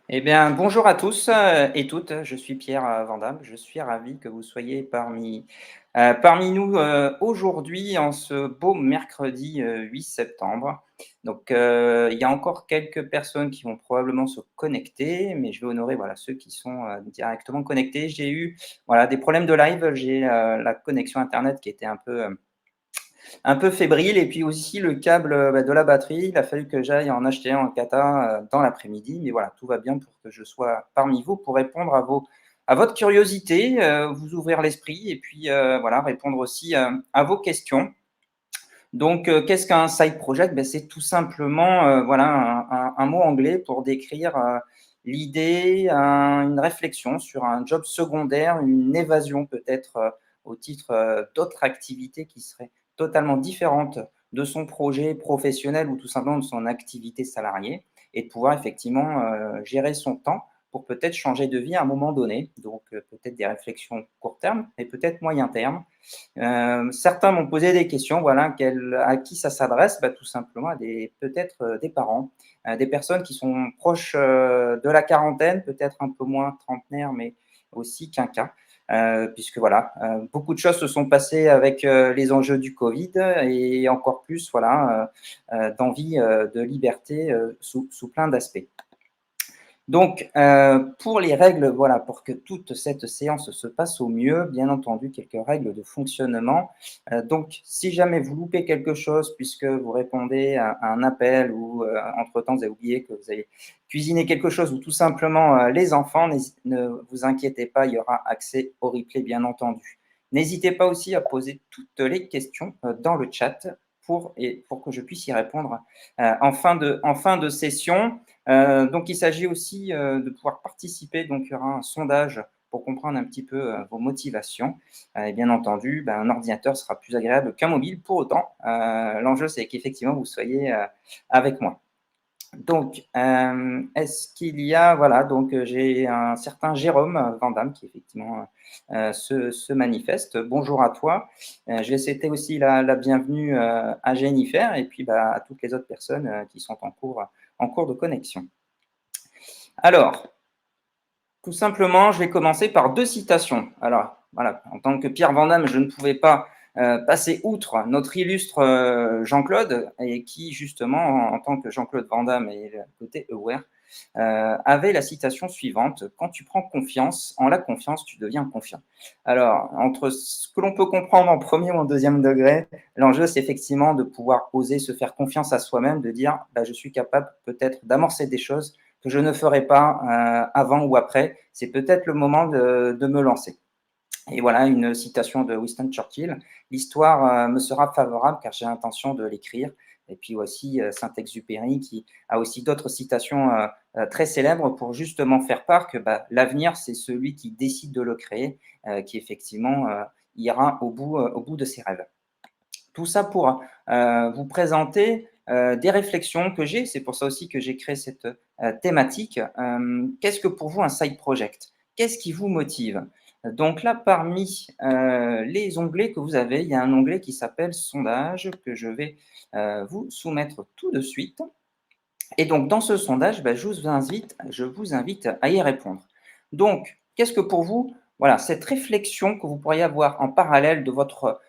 Eh bien, bonjour à tous et toutes. Je suis Pierre Vandamme. Je suis ravi que vous soyez parmi nous aujourd'hui en ce beau mercredi 8 septembre. Donc, il y a encore quelques personnes qui vont probablement se connecter, mais je vais honorer voilà, ceux qui sont directement connectés. J'ai eu voilà, des problèmes de live. J'ai la connexion Internet qui était un peu fébrile et puis aussi le câble, de la batterie, il a fallu que j'aille en acheter un en cata, dans l'après-midi. Mais voilà, tout va bien pour que je sois parmi vous pour répondre à votre curiosité, vous ouvrir l'esprit et puis, voilà, répondre aussi, à vos questions. Donc, qu'est-ce qu'un side project? C'est tout simplement, voilà, un mot anglais pour décrire, l'idée, une réflexion sur un job secondaire, une évasion peut-être, au titre, d'autres activités qui seraient totalement différentes de son projet professionnel ou tout simplement de son activité salariée et de pouvoir effectivement, gérer son temps pour peut-être changer de vie à un moment donné. Donc, peut-être des réflexions court terme et peut-être moyen terme. Certains m'ont posé des questions, voilà, à qui ça s'adresse? Tout simplement à des peut-être, des parents, des personnes qui sont proches, de la quarantaine, peut-être un peu moins trentenaires, mais aussi quinquas. Puisque voilà, beaucoup de choses se sont passées avec, les enjeux du covid et encore plus, voilà, d'envie, de liberté, sous plein d'aspects. Donc, pour les règles, voilà, pour que toute cette séance se passe au mieux, bien entendu, quelques règles de fonctionnement. Donc, si jamais vous loupez quelque chose puisque vous répondez à un appel ou, entre-temps, vous avez oublié que vous avez cuisiné quelque chose ou tout simplement, les enfants, ne vous inquiétez pas, il y aura accès au replay, bien entendu. N'hésitez pas aussi à poser toutes les questions, dans le chat pour que je puisse y répondre, en fin de session. Donc il s'agit aussi, de pouvoir participer, donc il y aura un sondage pour comprendre un petit peu, vos motivations, et bien entendu, un ordinateur sera plus agréable qu'un mobile. Pour autant, l'enjeu, c'est qu'effectivement vous soyez, avec moi. Donc, est-ce qu'il y a voilà, donc j'ai un certain Jérôme Vandamme qui effectivement, se manifeste. Bonjour à toi. Je vais souhaiter aussi la bienvenue, à Jennifer et puis, à toutes les autres personnes, qui sont en cours de connexion. Alors, tout simplement, je vais commencer par 2 citations. Alors, voilà, en tant que Pierre Vandamme, je ne pouvais pas, passer outre notre illustre, Jean-Claude et qui justement, en tant que Jean-Claude Vandamme et le côté aware, avait la citation suivante: «Quand tu prends confiance en la confiance, tu deviens confiant». Alors, entre ce que l'on peut comprendre en premier ou en deuxième degré, l'enjeu, c'est effectivement de pouvoir oser se faire confiance à soi-même, de dire: «Je suis capable peut-être d'amorcer des choses que je ne ferai pas avant ou après. C'est peut-être le moment de me lancer». Et voilà une citation de Winston Churchill: «L'histoire me sera favorable car j'ai l'intention de l'écrire». Et puis aussi Saint-Exupéry qui a aussi d'autres citations très célèbres pour justement faire part que l'avenir, c'est celui qui décide de le créer, qui effectivement ira au bout de ses rêves. Tout ça pour vous présenter des réflexions que j'ai. C'est pour ça aussi que j'ai créé cette thématique. Qu'est-ce que pour vous un side project? Qu'est-ce qui vous motive? Donc là, parmi les onglets que vous avez, il y a un onglet qui s'appelle sondage que je vais vous soumettre tout de suite. Et donc, dans ce sondage, je vous invite à y répondre. Donc, qu'est-ce que pour vous, voilà, cette réflexion que vous pourriez avoir en parallèle de votre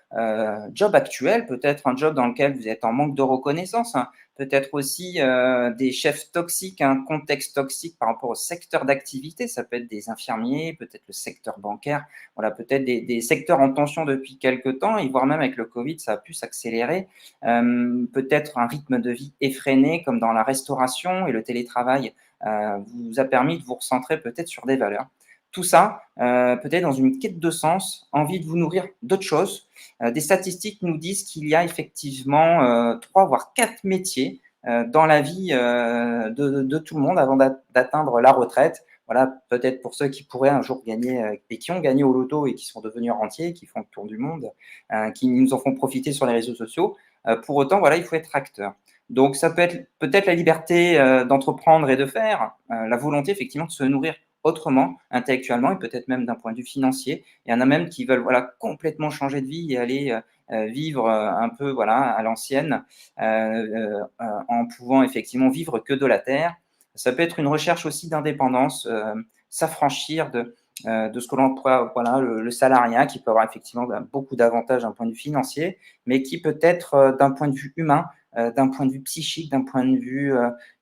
job actuel, peut-être un job dans lequel vous êtes en manque de reconnaissance, hein, peut-être aussi des chefs toxiques, un contexte toxique par rapport au secteur d'activité, ça peut être des infirmiers, peut-être le secteur bancaire, voilà, peut-être des secteurs en tension depuis quelques temps, et voire même avec le Covid, ça a pu s'accélérer. Peut-être un rythme de vie effréné comme dans la restauration et le télétravail vous a permis de vous recentrer peut-être sur des valeurs. Tout ça, peut-être dans une quête de sens, envie de vous nourrir d'autres choses. Des statistiques nous disent qu'il y a effectivement 3 voire 4 métiers dans la vie de tout le monde avant d'atteindre la retraite. Voilà, peut-être pour ceux qui pourraient un jour gagner et qui ont gagné au loto et qui sont devenus rentiers, qui font le tour du monde, qui nous en font profiter sur les réseaux sociaux. Pour autant, voilà, il faut être acteur. Donc, ça peut être peut-être la liberté d'entreprendre et de faire, la volonté effectivement de se nourrir autrement, intellectuellement et peut-être même d'un point de vue financier. Il y en a même qui veulent voilà, complètement changer de vie et aller vivre un peu voilà, à l'ancienne, en pouvant effectivement vivre que de la terre. Ça peut être une recherche aussi d'indépendance, s'affranchir de ce que l'on pourrait, voilà, le salariat qui peut avoir effectivement beaucoup d'avantages d'un point de vue financier, mais qui peut être d'un point de vue humain, d'un point de vue psychique, d'un point de vue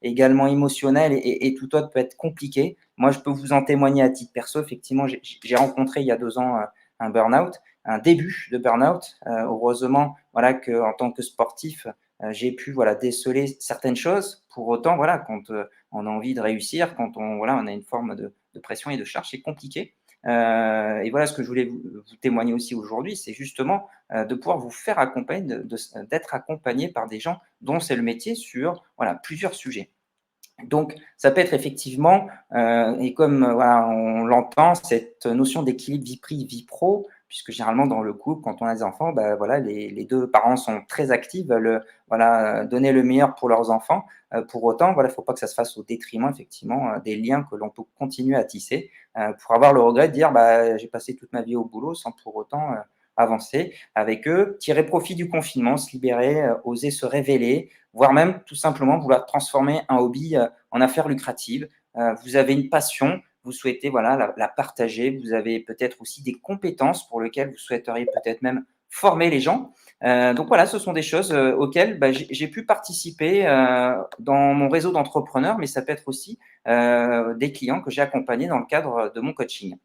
également émotionnel et tout autre peut être compliqué. Moi, je peux vous en témoigner à titre perso. Effectivement, j'ai rencontré il y a 2 ans un burn-out, un début de burn-out. Heureusement, voilà, qu'en tant que sportif, j'ai pu voilà, déceler certaines choses. Pour autant, voilà, quand on a envie de réussir, quand voilà, on a une forme de pression et de charge, c'est compliqué. Et voilà ce que je voulais vous témoigner aussi aujourd'hui, c'est justement de pouvoir vous faire accompagner, d'être accompagné par des gens dont c'est le métier sur voilà, plusieurs sujets. Donc, ça peut être effectivement, et comme voilà, on l'entend, cette notion d'équilibre vie privée, vie pro, puisque généralement dans le couple, quand on a des enfants, bah, voilà, les 2 parents sont très actifs, veulent, donner le meilleur pour leurs enfants. Pour autant, voilà, il ne faut pas que ça se fasse au détriment effectivement, des liens que l'on peut continuer à tisser, pour avoir le regret de dire: «Bah, j'ai passé toute ma vie au boulot», sans pour autant, avancer avec eux, tirer profit du confinement, se libérer, oser se révéler, voire même tout simplement vouloir transformer un hobby, en affaires lucratives. Vous avez une passion, vous souhaitez voilà, la partager, vous avez peut-être aussi des compétences pour lesquelles vous souhaiteriez peut-être même former les gens. Donc voilà, ce sont des choses auxquelles bah, j'ai pu participer dans mon réseau d'entrepreneurs, mais ça peut être aussi des clients que j'ai accompagnés dans le cadre de mon coaching.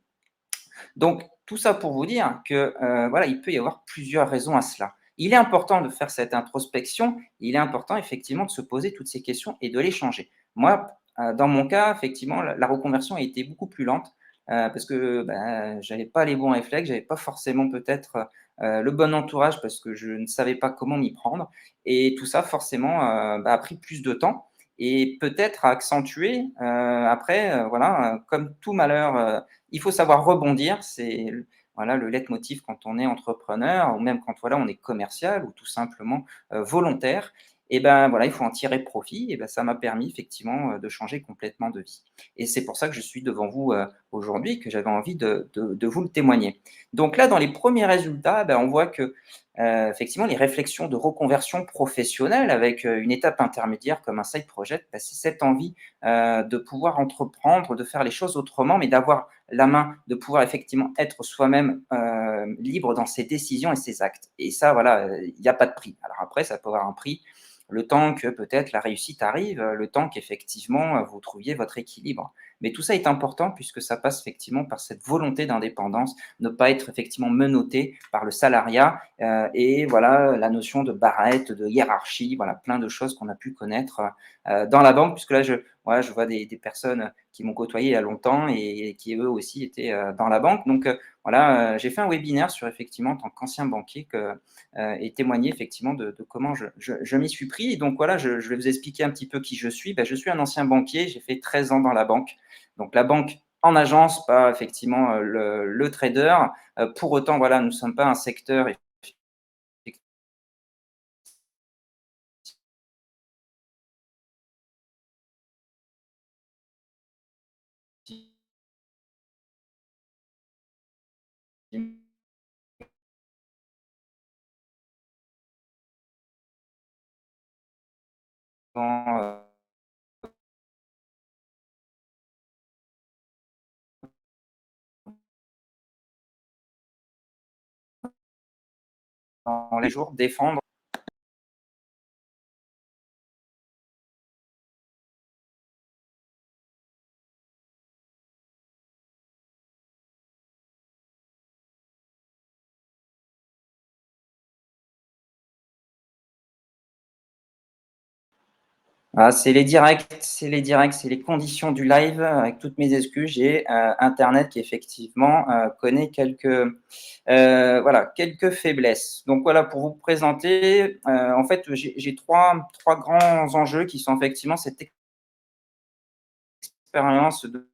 Donc, tout ça pour vous dire que voilà, il peut y avoir plusieurs raisons à cela. Il est important de faire cette introspection, il est important effectivement de se poser toutes ces questions et de les changer. Moi, dans mon cas, effectivement, la reconversion a été beaucoup plus lente parce que ben, je n'avais pas les bons réflexes, je n'avais pas forcément peut-être le bon entourage parce que je ne savais pas comment m'y prendre. Et tout ça, forcément, a pris plus de temps et peut-être a accentué après, voilà, comme tout malheur il faut savoir rebondir, c'est voilà, le leitmotiv quand on est entrepreneur ou même quand voilà, on est commercial ou tout simplement volontaire. Et ben voilà, il faut en tirer profit. Et ben ça m'a permis effectivement de changer complètement de vie. Et c'est pour ça que je suis devant vous aujourd'hui, que j'avais envie de vous le témoigner. Donc là, dans les premiers résultats, ben, on voit que effectivement, les réflexions de reconversion professionnelle avec une étape intermédiaire comme un side project, ben, c'est cette envie de pouvoir entreprendre, de faire les choses autrement, mais d'avoir la main, de pouvoir effectivement être soi-même libre dans ses décisions et ses actes. Et ça, voilà, il n'y a pas de prix. Alors après, ça peut avoir un prix, le temps que peut-être la réussite arrive, le temps qu'effectivement vous trouviez votre équilibre. Mais tout ça est important puisque ça passe effectivement par cette volonté d'indépendance, ne pas être effectivement menotté par le salariat et voilà la notion de barrette, de hiérarchie, voilà plein de choses qu'on a pu connaître dans la banque, puisque là voilà, je vois des personnes qui m'ont côtoyé il y a longtemps et qui eux aussi étaient dans la banque. Donc voilà, j'ai fait un webinaire sur effectivement en tant qu'ancien banquier et témoigner effectivement de comment je m'y suis pris. Et donc voilà, je vais vous expliquer un petit peu qui je suis. Ben, je suis un ancien banquier, j'ai fait 13 ans dans la banque. Donc la banque en agence, pas effectivement le trader. Pour autant, voilà, nous ne sommes pas un secteur effectivement dans les jours défendre. Ah, c'est les conditions du live, avec toutes mes excuses. J'ai, internet qui effectivement, connaît voilà, quelques faiblesses. Donc voilà, pour vous présenter, en fait, j'ai 3 grands enjeux qui sont effectivement cette expérience de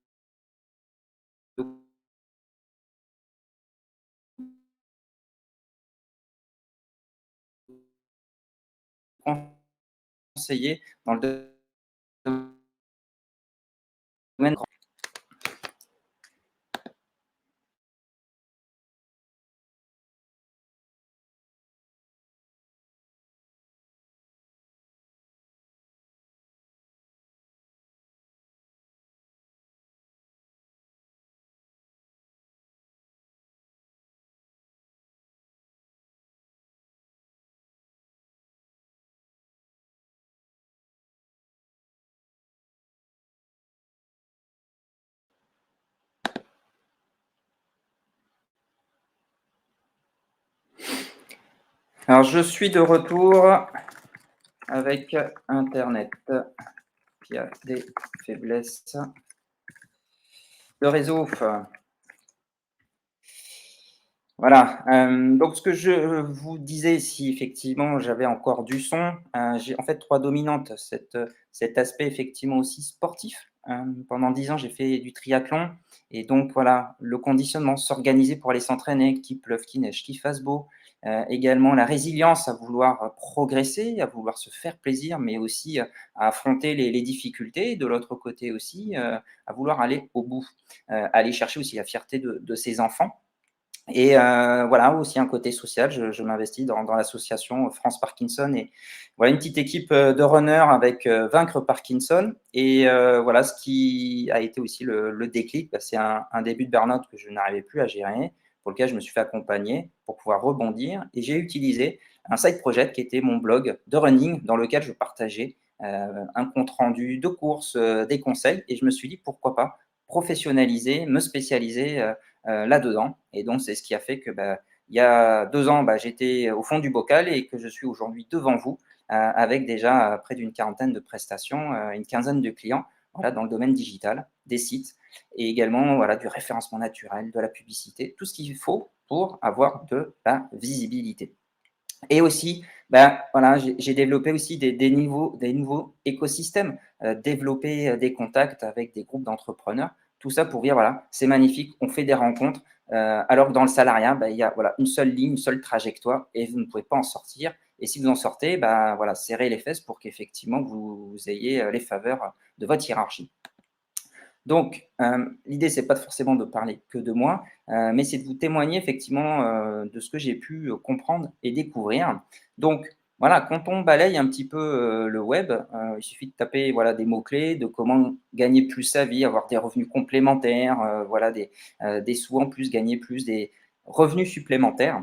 conseiller dans le domaine Alors, je suis de retour avec internet qui a des faiblesses de réseau. Voilà, donc ce que je vous disais, si effectivement j'avais encore du son, j'ai en fait 3 dominantes. Cet aspect effectivement aussi sportif. Pendant 10 ans, j'ai fait du triathlon et donc voilà, le conditionnement, s'organiser pour aller s'entraîner, qu'il pleuve, qu'il neige, qu'il fasse beau. Également la résilience à vouloir progresser, à vouloir se faire plaisir, mais aussi, à affronter les difficultés. De l'autre côté aussi, à vouloir aller au bout, aller chercher aussi la fierté de ses enfants. Et voilà, aussi un côté social, je m'investis dans l'association France Parkinson et voilà une petite équipe, de runners avec, Vaincre Parkinson et voilà ce qui a été aussi le déclic, bah, c'est un début de burn-out que je n'arrivais plus à gérer, pour lequel je me suis fait accompagner pour pouvoir rebondir et j'ai utilisé un side project qui était mon blog de running dans lequel je partageais, un compte rendu de courses, des conseils et je me suis dit: «Pourquoi pas professionnaliser, me spécialiser, là-dedans et donc c'est ce qui a fait que, bah, il y a 2 ans, bah, j'étais au fond du bocal et que je suis aujourd'hui devant vous, avec déjà, près d'une quarantaine de prestations, une quinzaine de clients, voilà, dans le domaine digital, des sites et également, voilà, du référencement naturel, de la publicité, tout ce qu'il faut pour avoir de la visibilité. Et aussi, bah, voilà, j'ai développé aussi des nouveaux écosystèmes, développer, des contacts avec des groupes d'entrepreneurs. Tout ça pour dire, voilà, c'est magnifique, on fait des rencontres, alors que dans le salariat, bah, il y a, voilà, une seule ligne, une seule trajectoire et vous ne pouvez pas en sortir et si vous en sortez, bah, voilà, serrez les fesses pour qu'effectivement vous ayez, les faveurs de votre hiérarchie. Donc, l'idée, c'est pas forcément de parler que de moi, mais c'est de vous témoigner effectivement, de ce que j'ai pu, comprendre et découvrir. Donc voilà, quand on balaye un petit peu, le web, il suffit de taper, voilà, des mots-clés, de comment gagner plus sa vie, avoir des revenus complémentaires, voilà, des sous en plus, gagner plus, des revenus supplémentaires.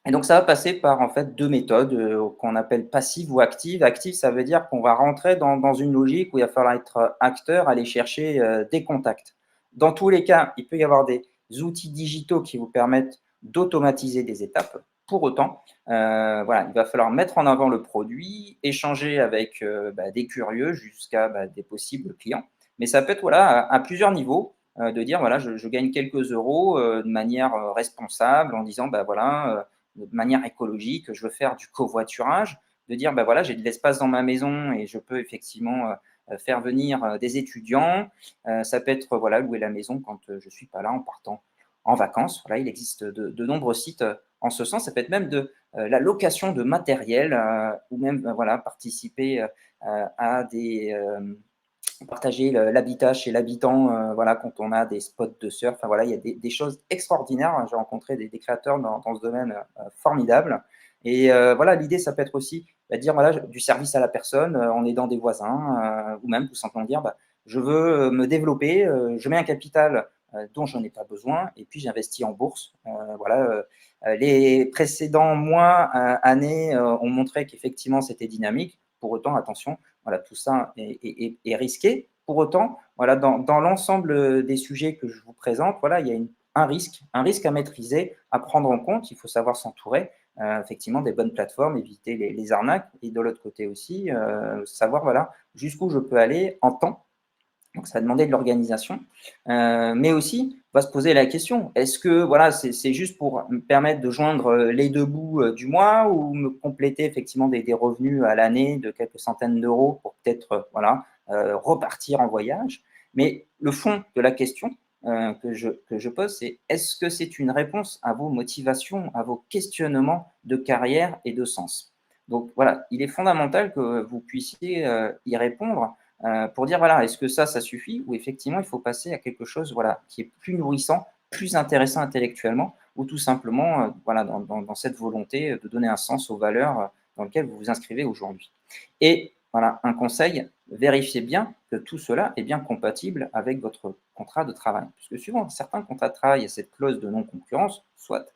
Et donc ça va passer par en fait 2 méthodes, qu'on appelle passive ou active. Active, ça veut dire qu'on va rentrer dans une logique où il va falloir être acteur, aller chercher, des contacts. Dans tous les cas, il peut y avoir des outils digitaux qui vous permettent d'automatiser des étapes. Pour autant, voilà, il va falloir mettre en avant le produit, échanger avec, bah, des curieux jusqu'à, bah, des possibles clients. Mais ça peut être voilà, à plusieurs niveaux, de dire voilà, je gagne quelques euros, de manière, responsable en disant: «Bah, voilà, de manière écologique, je veux faire du covoiturage, de dire, bah voilà, j'ai de l'espace dans ma maison et je peux effectivement faire venir des étudiants. Ça peut être voilà, louer la maison quand je ne suis pas là en partant en vacances. Voilà, il existe de nombreux sites en ce sens. Ça peut être même de la location de matériel ou même voilà, participer à des, partager l'habitat chez l'habitant, voilà, quand on a des spots de surf. Enfin, voilà, il y a des choses extraordinaires. J'ai rencontré des créateurs dans ce domaine formidables. Et voilà, l'idée, ça peut être aussi bah, dire voilà, du service à la personne en aidant des voisins ou même tout simplement dire bah, je veux me développer, je mets un capital dont je n'en ai pas besoin et puis j'investis en bourse. Voilà, les précédents mois, années ont montré qu'effectivement c'était dynamique. Pour autant, attention, voilà, tout ça est risqué. Pour autant, voilà, dans l'ensemble des sujets que je vous présente, voilà, il y a un risque à maîtriser, à prendre en compte. Il faut savoir s'entourer effectivement des bonnes plateformes, éviter les arnaques et de l'autre côté aussi, savoir voilà, jusqu'où je peux aller en temps donc ça va demander de l'organisation, mais aussi on va se poser la question: «Est-ce que voilà, c'est juste pour me permettre de joindre, les 2 bouts, du mois ou me compléter effectivement des revenus à l'année de quelques centaines d'euros pour peut-être, voilà, repartir en voyage?» mais le fond de la question, que je pose, c'est: est-ce que c'est une réponse à vos motivations, à vos questionnements de carrière et de sens? Donc voilà, il est fondamental que vous puissiez, y répondre pour dire voilà, est-ce que ça suffit ou effectivement il faut passer à quelque chose voilà, qui est plus nourrissant, plus intéressant intellectuellement ou tout simplement voilà, dans cette volonté de donner un sens aux valeurs dans lesquelles vous vous inscrivez aujourd'hui. Et voilà, un conseil, vérifiez bien que tout cela est bien compatible avec votre contrat de travail. Puisque souvent, certains contrats de travail, il y a cette clause de non-concurrence, soit,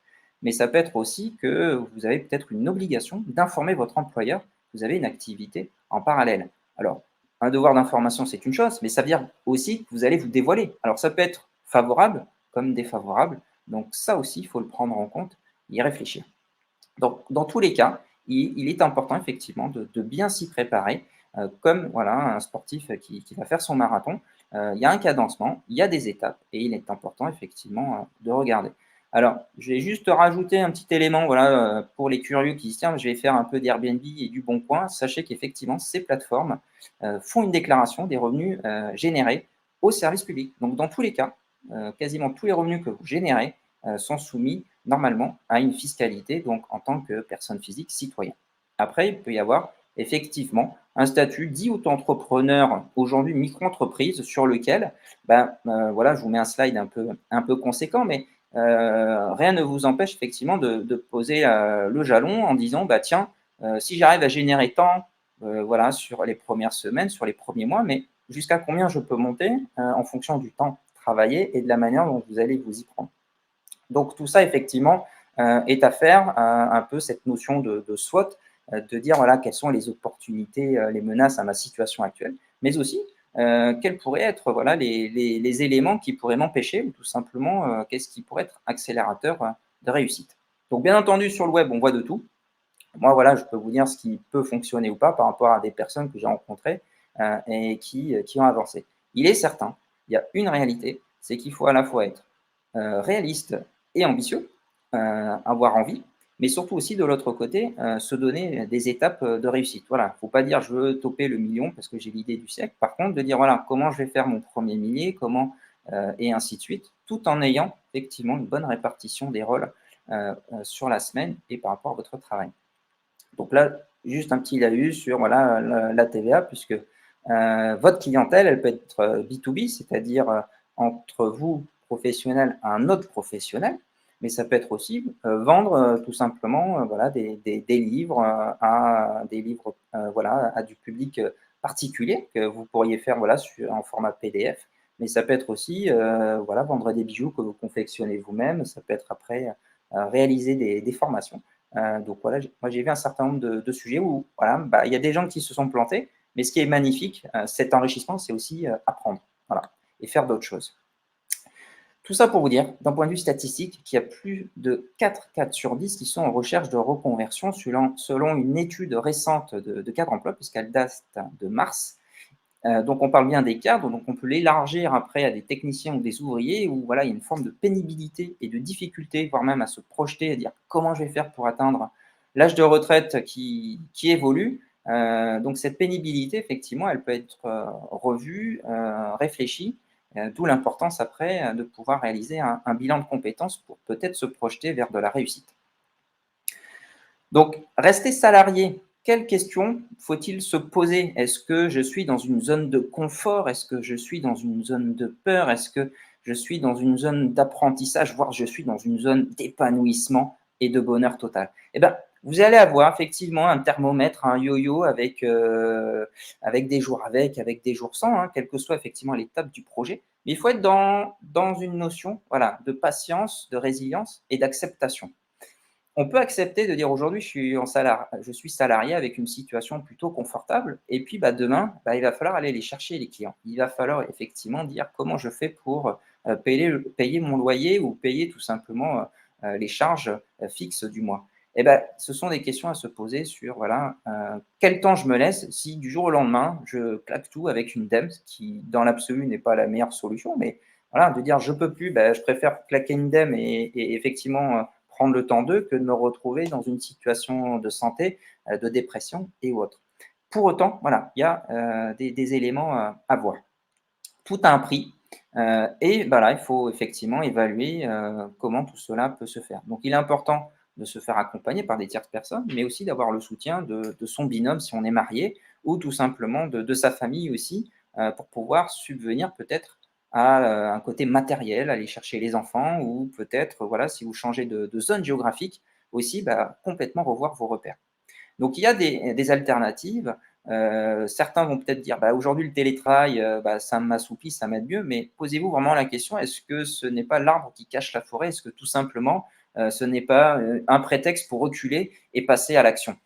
mais ça peut être aussi que vous avez peut-être une obligation d'informer votre employeur que vous avez une activité en parallèle. Alors, un devoir d'information, c'est une chose, mais ça veut dire aussi que vous allez vous dévoiler. Alors, ça peut être favorable comme défavorable. Donc, ça aussi, il faut le prendre en compte, y réfléchir. Donc, dans tous les cas, il est important effectivement de bien s'y préparer, comme voilà, un sportif qui va faire son marathon. Il y a un cadencement, il y a des étapes et il est important effectivement, de regarder. Alors, je vais juste rajouter un petit élément, voilà, pour les curieux qui disent: «Tiens, je vais faire un peu d'Airbnb et du Bon Coin». Sachez qu'effectivement, ces plateformes, font une déclaration des revenus, générés au service public. Donc dans tous les cas, quasiment tous les revenus que vous générez, sont soumis normalement à une fiscalité, donc en tant que personne physique citoyen. Après, il peut y avoir effectivement un statut dit auto-entrepreneur, aujourd'hui micro-entreprise, sur lequel, ben, voilà, je vous mets un slide un peu conséquent, mais rien ne vous empêche effectivement de poser le jalon en disant, bah, tiens, si j'arrive à générer tant, voilà, sur les premières semaines, sur les premiers mois, mais jusqu'à combien je peux monter en fonction du temps travaillé et de la manière dont vous allez vous y prendre. Donc tout ça effectivement, est à faire, un peu cette notion de SWOT, de dire voilà quelles sont les opportunités, les menaces à ma situation actuelle, mais aussi, quels pourraient être voilà les éléments qui pourraient m'empêcher ou tout simplement, qu'est-ce qui pourrait être accélérateur, de réussite. Donc bien entendu sur le web, on voit de tout. Moi voilà, je peux vous dire ce qui peut fonctionner ou pas par rapport à des personnes que j'ai rencontrées, et qui ont avancé. Il est certain, il y a une réalité, c'est qu'il faut à la fois être réaliste et ambitieux, avoir envie, mais surtout aussi de l'autre côté, se donner des étapes de réussite. Voilà, il ne faut pas dire je veux toper le million parce que j'ai l'idée du siècle. Par contre, de dire voilà, comment je vais faire mon premier millier, comment, et ainsi de suite, tout en ayant effectivement une bonne répartition des rôles sur la semaine et par rapport à votre travail. Donc là, juste un petit laïus sur voilà, la TVA, puisque votre clientèle, elle peut être B2B, c'est-à-dire entre vous, professionnel, à un autre professionnel, mais ça peut être aussi vendre tout simplement voilà, des livres à des livres voilà, à du public particulier que vous pourriez faire voilà, en format PDF. Mais ça peut être aussi voilà, vendre des bijoux que vous confectionnez vous-même. Ça peut être après réaliser des formations. Donc voilà, moi j'ai vu un certain nombre de sujets où voilà, bah, il y a des gens qui se sont plantés, mais ce qui est magnifique, cet enrichissement, c'est aussi apprendre voilà, et faire d'autres choses. Tout ça pour vous dire, d'un point de vue statistique, qu'il y a plus de 4 cadres sur 10 qui sont en recherche de reconversion selon une étude récente de Cadre Emploi, puisqu'elle date de mars. Donc on parle bien des cadres, donc on peut l'élargir après à des techniciens ou des ouvriers où voilà, il y a une forme de pénibilité et de difficulté, voire même à se projeter, à dire comment je vais faire pour atteindre l'âge de retraite qui évolue. Donc cette pénibilité, effectivement, elle peut être revue, réfléchie, d'où l'importance après de pouvoir réaliser un bilan de compétences pour peut-être se projeter vers de la réussite. Donc, rester salarié, quelles questions faut-il se poser? Est-ce que je suis dans une zone de confort? Est-ce que je suis dans une zone de peur? Est-ce que je suis dans une zone d'apprentissage, voire je suis dans une zone d'épanouissement et de bonheur total? Eh bien, vous allez avoir effectivement un thermomètre, un yo-yo avec des jours avec des jours sans, hein, quelle que soit effectivement l'étape du projet. Mais il faut être dans une notion voilà, de patience, de résilience et d'acceptation. On peut accepter de dire aujourd'hui je suis salarié avec une situation plutôt confortable et puis bah, demain, bah, il va falloir aller les chercher les clients. Il va falloir effectivement dire comment je fais pour payer mon loyer ou payer tout simplement les charges fixes du mois. Et ben, ce sont des questions à se poser sur voilà, quel temps je me laisse si du jour au lendemain je claque tout avec une DEM, ce qui dans l'absolu n'est pas la meilleure solution, mais voilà, de dire je peux plus, ben, je préfère claquer une DEM et effectivement prendre le temps d'eux que de me retrouver dans une situation de santé, de dépression et autres. Pour autant, voilà, il y a des éléments à voir. Tout a un prix et bah, là, il faut effectivement évaluer comment tout cela peut se faire. Donc, il est important de se faire accompagner par des tierces personnes, mais aussi d'avoir le soutien de son binôme si on est marié ou tout simplement de sa famille aussi pour pouvoir subvenir peut-être à un côté matériel, aller chercher les enfants ou peut-être, voilà, si vous changez de zone géographique aussi, bah, complètement revoir vos repères. Donc il y a des alternatives. Certains vont peut-être dire: «Bah, aujourd'hui le télétravail, bah, ça m'assouplit, ça m'aide mieux», mais posez-vous vraiment la question, est-ce que ce n'est pas l'arbre qui cache la forêt? Est-ce que tout simplement, ce n'est pas, un prétexte pour reculer et passer à l'action?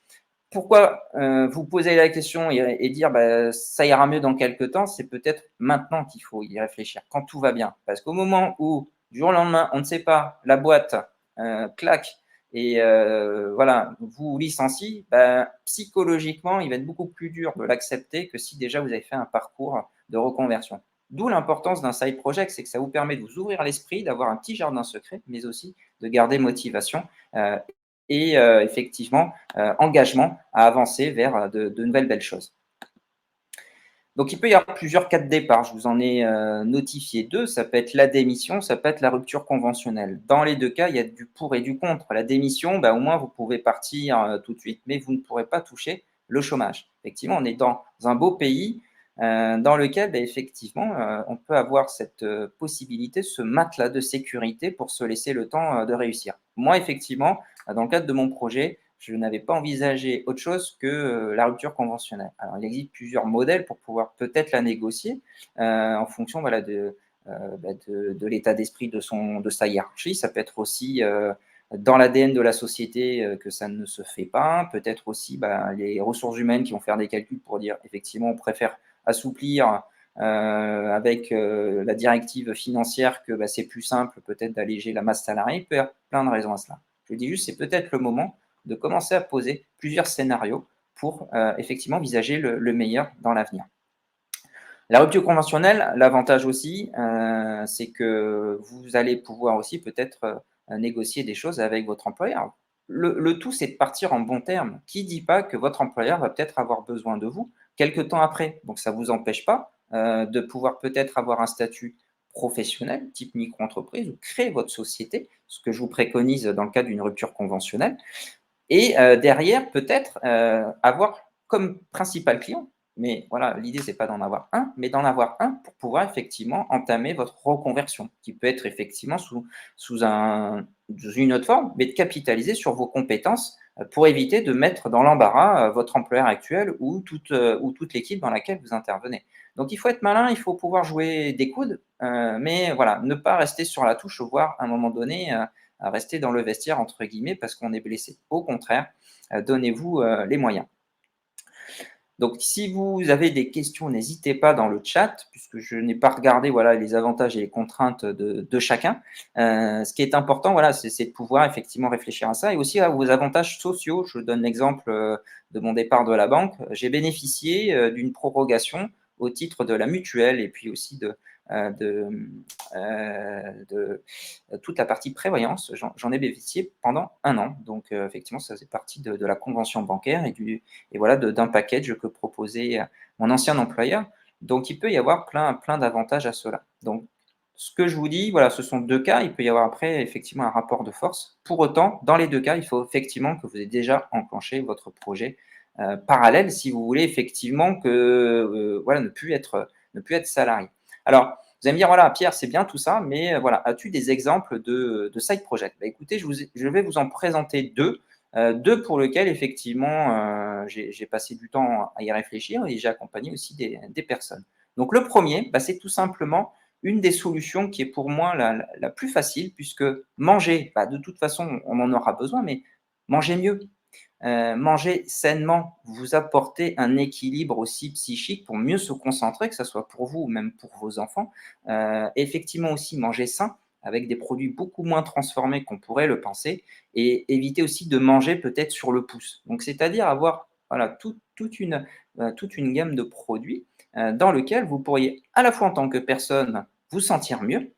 Pourquoi, vous poser la question et dire: «Bah, ça ira mieux dans quelque temps», c'est peut-être maintenant qu'il faut y réfléchir, quand tout va bien. Parce qu'au moment où, du jour au lendemain, on ne sait pas, la boîte, claque et voilà, vous licencie, bah, psychologiquement, il va être beaucoup plus dur de l'accepter que si déjà vous avez fait un parcours de reconversion. D'où l'importance d'un side project, c'est que ça vous permet de vous ouvrir l'esprit, d'avoir un petit jardin secret, mais aussi de garder motivation euh, et effectivement engagement à avancer vers de nouvelles belles choses. Donc, il peut y avoir plusieurs cas de départ. Je vous en ai notifié deux. Ça peut être la démission, ça peut être la rupture conventionnelle. Dans les deux cas, il y a du pour et du contre. La démission, bah, au moins, vous pouvez partir tout de suite, mais vous ne pourrez pas toucher le chômage. Effectivement, on est dans un beau pays dans lequel, bah, effectivement, on peut avoir cette possibilité, ce matelas de sécurité pour se laisser le temps de réussir. Moi, effectivement, dans le cadre de mon projet, je n'avais pas envisagé autre chose que la rupture conventionnelle. Alors, il existe plusieurs modèles pour pouvoir peut-être la négocier en fonction voilà, de l'état d'esprit de sa hiérarchie. Ça peut être aussi dans l'ADN de la société que ça ne se fait pas. Peut-être aussi les ressources humaines qui vont faire des calculs pour dire effectivement on préfère assouplir avec la directive financière que c'est plus simple peut-être d'alléger la masse salariée. Il peut y avoir plein de raisons à cela. Je dis juste, c'est peut-être le moment de commencer à poser plusieurs scénarios pour effectivement envisager le meilleur dans l'avenir. La rupture conventionnelle, l'avantage aussi, c'est que vous allez pouvoir aussi peut-être négocier des choses avec votre employeur. Le tout, c'est de partir en bon terme. Qui dit pas que votre employeur va peut-être avoir besoin de vous quelque temps après? Donc, ça ne vous empêche pas de pouvoir peut-être avoir un statut professionnel, type micro-entreprise, ou créer votre société, ce que je vous préconise dans le cas d'une rupture conventionnelle. Et derrière, peut-être avoir comme principal client, mais voilà, l'idée, c'est pas d'en avoir un, mais d'en avoir un pour pouvoir effectivement entamer votre reconversion, qui peut être effectivement sous une autre forme, mais de capitaliser sur vos compétences pour éviter de mettre dans l'embarras votre employeur actuel ou toute l'équipe dans laquelle vous intervenez. Donc, il faut être malin, il faut pouvoir jouer des coudes, mais voilà, ne pas rester sur la touche, voire à un moment donné à rester dans le vestiaire, entre guillemets, parce qu'on est blessé. Au contraire, donnez-vous les moyens. Donc, si vous avez des questions, n'hésitez pas dans le chat, puisque je n'ai pas regardé voilà, les avantages et les contraintes de chacun. Ce qui est important, voilà, c'est de pouvoir effectivement réfléchir à ça et aussi à vos avantages sociaux. Je donne l'exemple de mon départ de la banque. J'ai bénéficié d'une prorogation au titre de la mutuelle et puis aussi de, de toute la partie prévoyance. J'en ai bénéficié pendant un an. Donc, effectivement, ça faisait partie de la convention bancaire et voilà, d'un package que proposait mon ancien employeur. Donc, il peut y avoir plein d'avantages à cela. Donc, ce que je vous dis, voilà, ce sont deux cas. Il peut y avoir après, effectivement, un rapport de force. Pour autant, dans les deux cas, il faut effectivement que vous ayez déjà enclenché votre projet parallèle si vous voulez effectivement voilà, ne plus être salarié. Alors, vous allez me dire, voilà, Pierre, c'est bien tout ça, mais voilà, as-tu des exemples de side project? Écoutez, je vais vous en présenter deux. Deux pour lesquels, effectivement, j'ai passé du temps à y réfléchir et j'ai accompagné aussi des personnes. Donc, le premier, c'est tout simplement une des solutions qui est pour moi la plus facile, puisque manger, de toute façon, on en aura besoin, mais manger mieux, manger sainement, vous apporter un équilibre aussi psychique pour mieux se concentrer, que ce soit pour vous ou même pour vos enfants. Effectivement aussi manger sain avec des produits beaucoup moins transformés qu'on pourrait le penser et éviter aussi de manger peut-être sur le pouce. Donc c'est-à-dire avoir voilà, toute une gamme de produits dans lequel vous pourriez à la fois en tant que personne vous sentir mieux,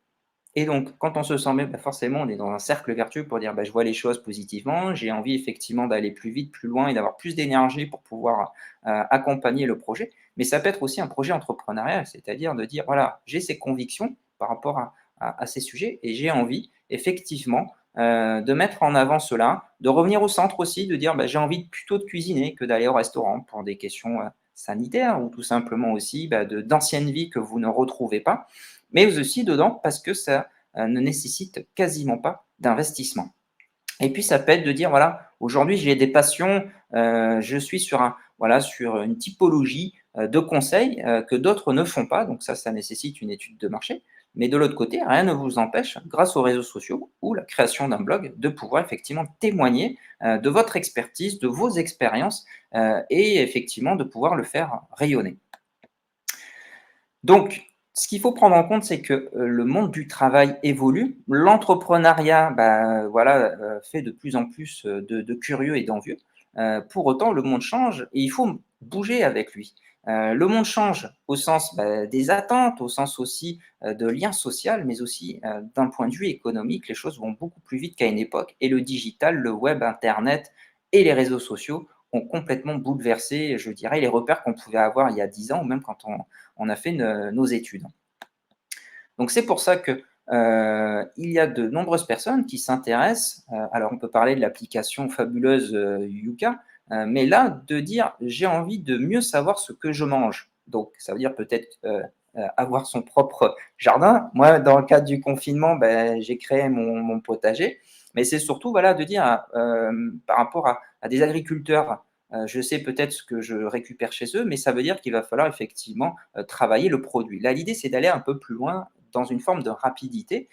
et donc, quand on se sent mieux, forcément, on est dans un cercle vertueux pour dire je vois les choses positivement, j'ai envie effectivement d'aller plus vite, plus loin et d'avoir plus d'énergie pour pouvoir accompagner le projet. Mais ça peut être aussi un projet entrepreneurial, c'est-à-dire de dire voilà, j'ai ces convictions par rapport à ces sujets et j'ai envie effectivement de mettre en avant cela, de revenir au centre aussi, de dire j'ai envie plutôt de cuisiner que d'aller au restaurant pour des questions sanitaires ou tout simplement aussi d'anciennes vies que vous ne retrouvez pas mais aussi dedans parce que ça ne nécessite quasiment pas d'investissement. Et puis, ça peut être de dire, voilà, aujourd'hui, j'ai des passions, je suis sur une typologie de conseils que d'autres ne font pas. Donc ça nécessite une étude de marché. Mais de l'autre côté, rien ne vous empêche, grâce aux réseaux sociaux ou la création d'un blog, de pouvoir effectivement témoigner de votre expertise, de vos expériences et effectivement de pouvoir le faire rayonner. Donc, Ce qu'il faut prendre en compte, c'est que, le monde du travail évolue. L'entrepreneuriat, voilà, fait de plus en plus, de curieux et d'envieux. Pour autant, le monde change et il faut bouger avec lui. Le monde change au sens, des attentes, au sens aussi, de liens social, mais aussi, d'un point de vue économique, les choses vont beaucoup plus vite qu'à une époque et le digital, le web, internet et les réseaux sociaux ont complètement bouleversé, je dirais, les repères qu'on pouvait avoir il y a 10 ans ou même quand on a fait nos études. Donc c'est pour ça que, il y a de nombreuses personnes qui s'intéressent, alors on peut parler de l'application fabuleuse, Yuka, mais là, de dire: «J'ai envie de mieux savoir ce que je mange». Donc ça veut dire peut-être, avoir son propre jardin. Moi, dans le cadre du confinement, j'ai créé mon potager, mais c'est surtout, voilà, de dire, par rapport à des agriculteurs, je sais peut-être ce que je récupère chez eux, mais ça veut dire qu'il va falloir effectivement, travailler le produit. Là, l'idée, c'est d'aller un peu plus loin dans une forme de rapidité,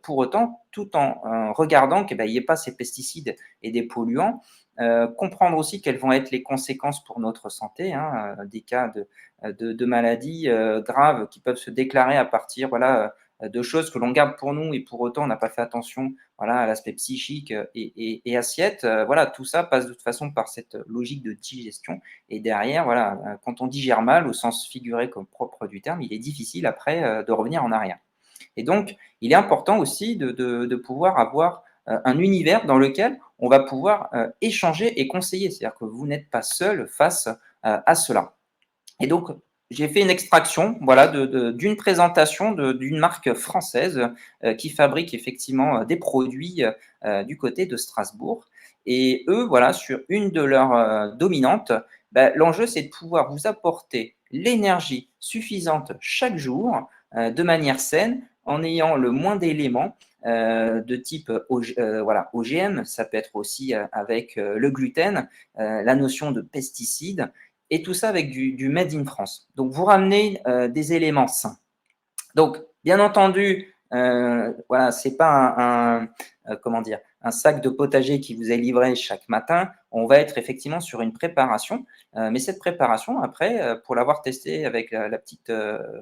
pour autant, tout en regardant qu'il n'y ait pas ces pesticides et des polluants. Comprendre aussi quelles vont être les conséquences pour notre santé, hein, des cas de maladies graves qui peuvent se déclarer à partir, voilà, de choses que l'on garde pour nous et pour autant on n'a pas fait attention, voilà, à l'aspect psychique et assiette. Voilà, tout ça passe de toute façon par cette logique de digestion. Et derrière, voilà, quand on digère mal, au sens figuré comme propre du terme, il est difficile après de revenir en arrière. Et donc, il est important aussi de pouvoir avoir un univers dans lequel on va pouvoir échanger et conseiller. C'est-à-dire que vous n'êtes pas seul face à cela. Et donc, j'ai fait une extraction, voilà, d'une présentation d'une marque française qui fabrique effectivement des produits du côté de Strasbourg. Et eux, voilà, sur une de leurs dominantes, l'enjeu, c'est de pouvoir vous apporter l'énergie suffisante chaque jour de manière saine en ayant le moins d'éléments de type voilà, OGM, ça peut être aussi avec le gluten, la notion de pesticides, et tout ça avec du made in France. Donc, vous ramenez des éléments sains. Donc, bien entendu, voilà, c'est pas comment dire, un sac de potager qui vous est livré chaque matin. On va être effectivement sur une préparation, mais cette préparation, après, pour l'avoir testé avec la petite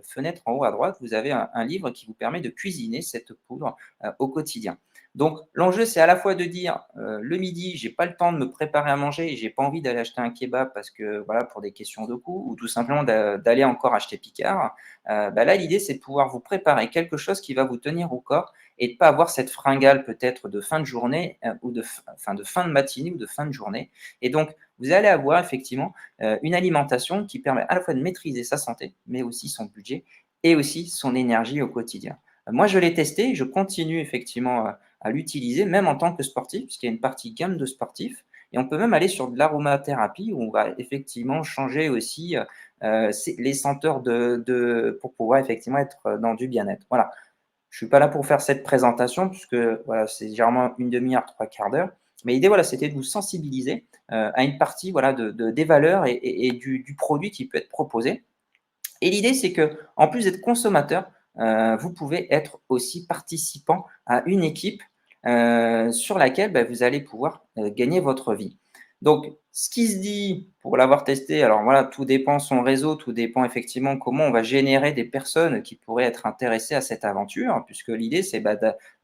fenêtre en haut à droite, vous avez un livre qui vous permet de cuisiner cette poudre au quotidien. Donc, l'enjeu, c'est à la fois de dire le midi, j'ai pas le temps de me préparer à manger et j'ai pas envie d'aller acheter un kebab parce que voilà, pour des questions de coût, ou tout simplement d'aller encore acheter Picard. Là, l'idée, c'est de pouvoir vous préparer quelque chose qui va vous tenir au corps et de pas avoir cette fringale peut-être de fin de journée ou de fin de matinée ou de fin de journée. Et donc, vous allez avoir effectivement une alimentation qui permet à la fois de maîtriser sa santé, mais aussi son budget et aussi son énergie au quotidien. Moi, je l'ai testé, je continue effectivement à l'utiliser, même en tant que sportif, puisqu'il y a une partie gamme de sportifs. Et on peut même aller sur de l'aromathérapie où on va effectivement changer aussi les senteurs pour pouvoir effectivement être dans du bien-être. Voilà. Je ne suis pas là pour faire cette présentation puisque voilà, c'est généralement une demi-heure, trois quarts d'heure. Mais l'idée, voilà, c'était de vous sensibiliser à une partie voilà, des valeurs et du produit qui peut être proposé. Et l'idée, c'est que en plus d'être consommateur, vous pouvez être aussi participant à une équipe sur laquelle vous allez pouvoir gagner votre vie. Donc, ce qui se dit, pour l'avoir testé, alors voilà, tout dépend son réseau, tout dépend effectivement comment on va générer des personnes qui pourraient être intéressées à cette aventure, puisque l'idée, c'est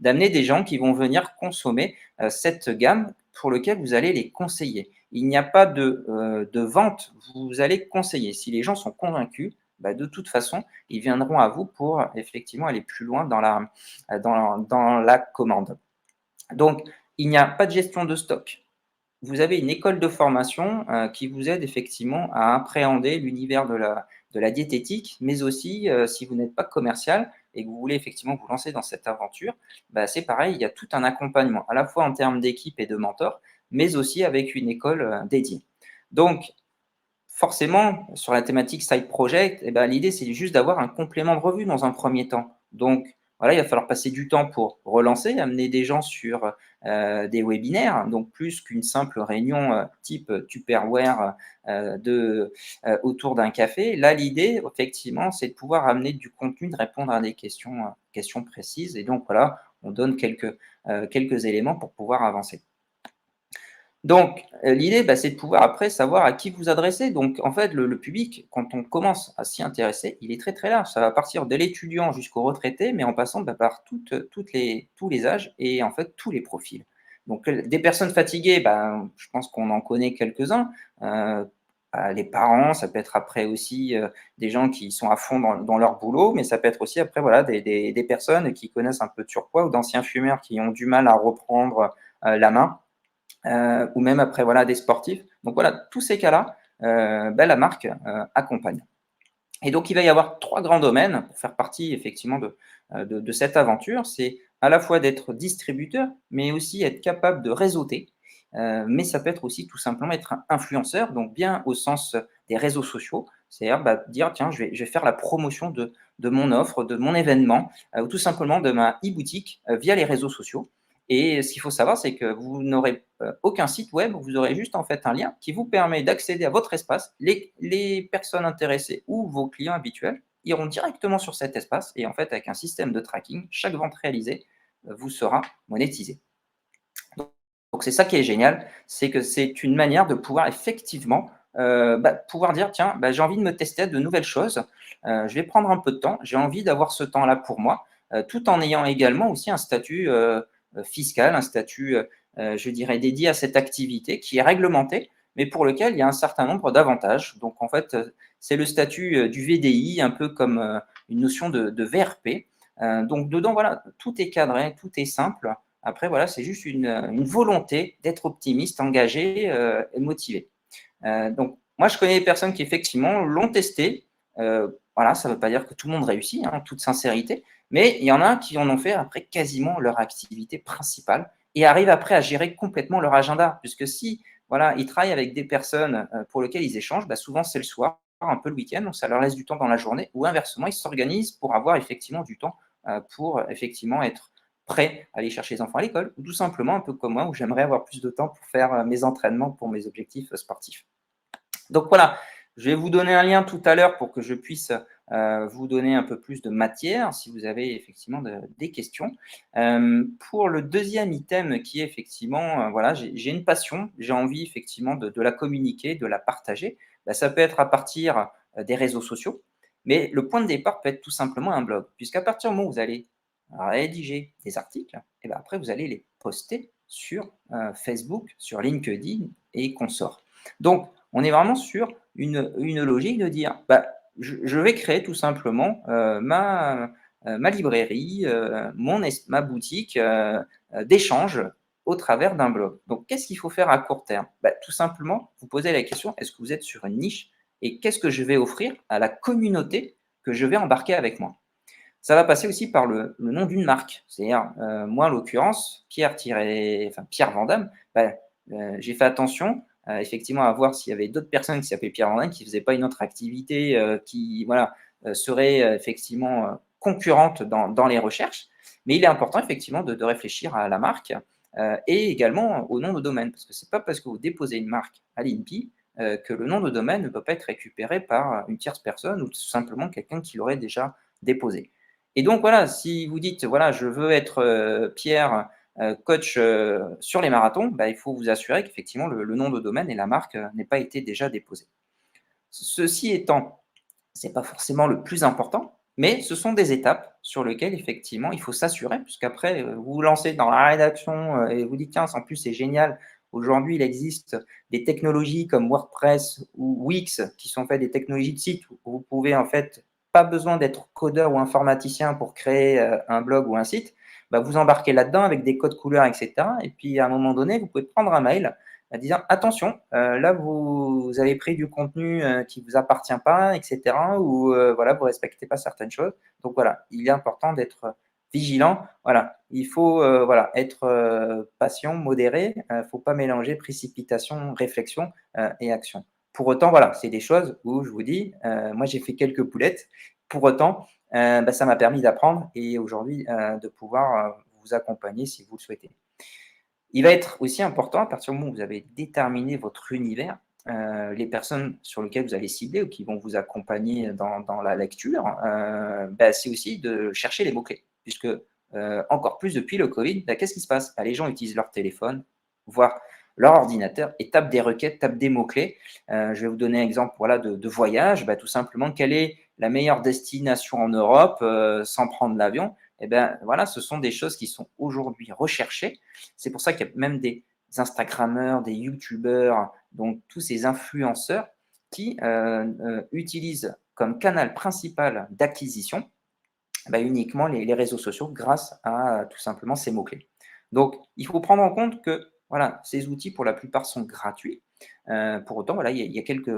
d'amener des gens qui vont venir consommer cette gamme pour lequel vous allez les conseiller. Il n'y a pas de vente, vous allez conseiller. Si les gens sont convaincus, de toute façon, ils viendront à vous pour effectivement aller plus loin dans la commande. Donc, il n'y a pas de gestion de stock. Vous avez une école de formation qui vous aide effectivement à appréhender l'univers de la diététique, mais aussi si vous n'êtes pas commercial et que vous voulez effectivement vous lancer dans cette aventure, c'est pareil, il y a tout un accompagnement, à la fois en termes d'équipe et de mentor, mais aussi avec une école dédiée. Donc, forcément, sur la thématique side project, l'idée, c'est juste d'avoir un complément de revue dans un premier temps. Donc, voilà, il va falloir passer du temps pour relancer, amener des gens sur des webinaires, donc plus qu'une simple réunion type Tupperware autour d'un café. Là, l'idée, effectivement, c'est de pouvoir amener du contenu, de répondre à des questions précises. Et donc, voilà, on donne quelques éléments pour pouvoir avancer. Donc, l'idée, c'est de pouvoir après savoir à qui vous adresser. Donc, en fait, le public, quand on commence à s'y intéresser, il est très, très large. Ça va partir de l'étudiant jusqu'au retraité, mais en passant, par tous les âges et en fait, tous les profils. Donc, des personnes fatiguées, je pense qu'on en connaît quelques-uns. Heu, les parents, ça peut être après aussi, des gens qui sont à fond dans leur boulot, mais ça peut être aussi après, voilà, des personnes qui connaissent un peu de surpoids ou d'anciens fumeurs qui ont du mal à reprendre, la main. Ou même après voilà des sportifs. Donc voilà, tous ces cas-là, la marque, accompagne. Et donc il va y avoir 3 grands domaines pour faire partie effectivement de cette aventure. C'est à la fois d'être distributeur, mais aussi être capable de réseauter. Mais ça peut être aussi tout simplement être un influenceur, donc bien au sens des réseaux sociaux. C'est-à-dire, dire: «Tiens, je vais faire la promotion de mon offre, de mon événement, ou tout simplement de ma e-boutique, via les réseaux sociaux». Et ce qu'il faut savoir, c'est que vous n'aurez, aucun site web, vous aurez juste en fait un lien qui vous permet d'accéder à votre espace. Les personnes intéressées ou vos clients habituels iront directement sur cet espace et en fait avec un système de tracking, chaque vente réalisée, vous sera monétisée. Donc c'est ça qui est génial, c'est que c'est une manière de pouvoir effectivement, pouvoir dire: «Tiens, j'ai envie de me tester à de nouvelles choses, je vais prendre un peu de temps, j'ai envie d'avoir ce temps-là pour moi», tout en ayant également aussi un statut, fiscal, un statut, je dirais dédié à cette activité qui est réglementé, mais pour lequel il y a un certain nombre d'avantages. Donc en fait, c'est le statut, du VDI, un peu comme, une notion de VRP. Donc dedans, voilà, tout est cadré, tout est simple. Après, voilà, c'est juste une volonté d'être optimiste, engagé, et motivé. Donc moi, je connais des personnes qui effectivement l'ont testé. Voilà, ça ne veut pas dire que tout le monde réussit, hein, en toute sincérité, mais il y en a qui en ont fait après quasiment leur activité principale et arrivent après à gérer complètement leur agenda. Puisque si, voilà, ils travaillent avec des personnes, pour lesquelles ils échangent, souvent c'est le soir, un peu le week-end, donc ça leur laisse du temps dans la journée ou inversement, ils s'organisent pour avoir effectivement du temps, pour effectivement être prêts à aller chercher les enfants à l'école ou tout simplement un peu comme moi où j'aimerais avoir plus de temps pour faire, mes entraînements pour mes objectifs, sportifs. Donc voilà, je vais vous donner un lien tout à l'heure pour que je puisse, vous donner un peu plus de matière si vous avez effectivement des questions. Pour le deuxième item qui est effectivement, voilà, j'ai une passion, j'ai envie effectivement de la communiquer, de la partager. Ça peut être à partir, des réseaux sociaux, mais le point de départ peut être tout simplement un blog. Puisqu'à partir du moment où vous allez rédiger des articles et après vous allez les poster sur, Facebook, sur LinkedIn et consorts. Donc on est vraiment sur une logique de dire, je vais créer tout simplement, ma librairie, ma boutique, d'échange au travers d'un blog. Donc qu'est-ce qu'il faut faire à court terme? Tout simplement, vous posez la question: «Est-ce que vous êtes sur une niche et qu'est-ce que je vais offrir à la communauté que je vais embarquer avec moi?» Ça va passer aussi par le nom d'une marque. C'est-à-dire, moi, en l'occurrence, Pierre Vandamme, j'ai fait attention, effectivement à voir s'il y avait d'autres personnes qui s'appelaient Pierre Vandamme, qui ne faisaient pas une autre activité, qui voilà, serait, effectivement, concurrente dans les recherches. Mais il est important effectivement de réfléchir à la marque, et également au nom de domaine. Parce que c'est pas parce que vous déposez une marque à l'INPI, que le nom de domaine ne peut pas être récupéré par une tierce personne ou tout simplement quelqu'un qui l'aurait déjà déposé. Et donc voilà, si vous dites: «Voilà, je veux être, Pierre, coach, sur les marathons», il faut vous assurer qu'effectivement le nom de domaine et la marque, n'aient pas été déjà déposés. Ceci étant, c'est pas forcément le plus important, mais ce sont des étapes sur lesquelles effectivement il faut s'assurer, puisqu'après, vous vous lancez dans la rédaction, et vous dites: «Tiens, en plus c'est génial, aujourd'hui il existe des technologies comme WordPress ou Wix qui sont en fait des technologies de site où vous pouvez en fait pas besoin d'être codeur ou informaticien pour créer, un blog ou un site». Vous embarquez là-dedans avec des codes couleurs et cetera et puis à un moment donné, vous pouvez prendre un mail disant: «Attention, là vous avez pris du contenu, qui ne vous appartient pas et cetera ou voilà, vous respectez pas certaines choses». Donc voilà, il est important d'être vigilant. Voilà, il faut, voilà, être, patient, modéré, faut pas mélanger précipitation, réflexion, et action. Pour autant, voilà, c'est des choses où je vous dis, moi j'ai fait quelques boulettes. Pour autant, ça m'a permis d'apprendre et aujourd'hui, de pouvoir, vous accompagner si vous le souhaitez. Il va être aussi important, à partir du moment où vous avez déterminé votre univers, les personnes sur lesquelles vous allez cibler ou qui vont vous accompagner dans la lecture, c'est aussi de chercher les mots-clés. Puisque, encore plus depuis le covid, qu'est-ce qui se passe? Les gens utilisent leur téléphone, voire leur ordinateur et tapent des requêtes, tapent des mots-clés. Je vais vous donner un exemple voilà, de voyage. Tout simplement, quelle est la meilleure destination en Europe sans prendre l'avion? Eh bien, voilà, ce sont des choses qui sont aujourd'hui recherchées. C'est pour ça qu'il y a même des Instagrammeurs, des YouTubeurs, donc tous ces influenceurs qui utilisent comme canal principal d'acquisition uniquement les réseaux sociaux grâce à tout simplement ces mots-clés. Donc, il faut prendre en compte que voilà, ces outils, pour la plupart, sont gratuits. Pour autant, voilà, il y a quelques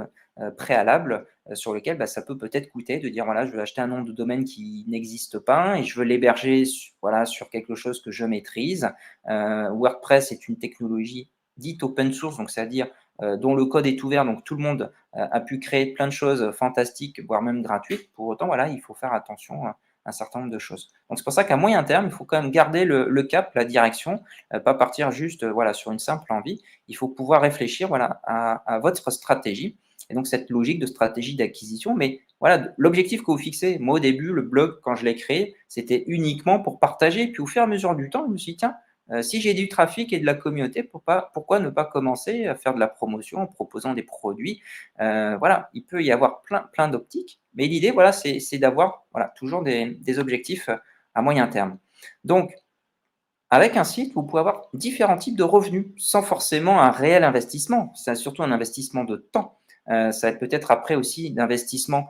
préalables sur lesquels ça peut peut-être coûter de dire voilà, je veux acheter un nom de domaine qui n'existe pas et je veux l'héberger voilà, sur quelque chose que je maîtrise. WordPress est une technologie dite open source, donc c'est-à-dire dont le code est ouvert, donc tout le monde a pu créer plein de choses fantastiques, voire même gratuites. Pour autant, voilà, il faut faire attention un certain nombre de choses. Donc c'est pour ça qu'à moyen terme, il faut quand même garder le cap, la direction, pas partir juste voilà, sur une simple envie. Il faut pouvoir réfléchir voilà, à votre stratégie et donc cette logique de stratégie d'acquisition. Mais voilà, l'objectif que vous fixez, moi au début, le blog, quand je l'ai créé, c'était uniquement pour partager. Puis au fur et à mesure du temps, je me suis dit, tiens, si j'ai du trafic et de la communauté, pourquoi ne pas commencer à faire de la promotion en proposant des produits? Voilà, il peut y avoir plein d'optiques, mais l'idée, voilà, c'est d'avoir voilà, toujours des objectifs à moyen terme. Donc, avec un site, vous pouvez avoir différents types de revenus sans forcément un réel investissement. C'est surtout un investissement de temps. Ça va être peut-être après aussi d'investissement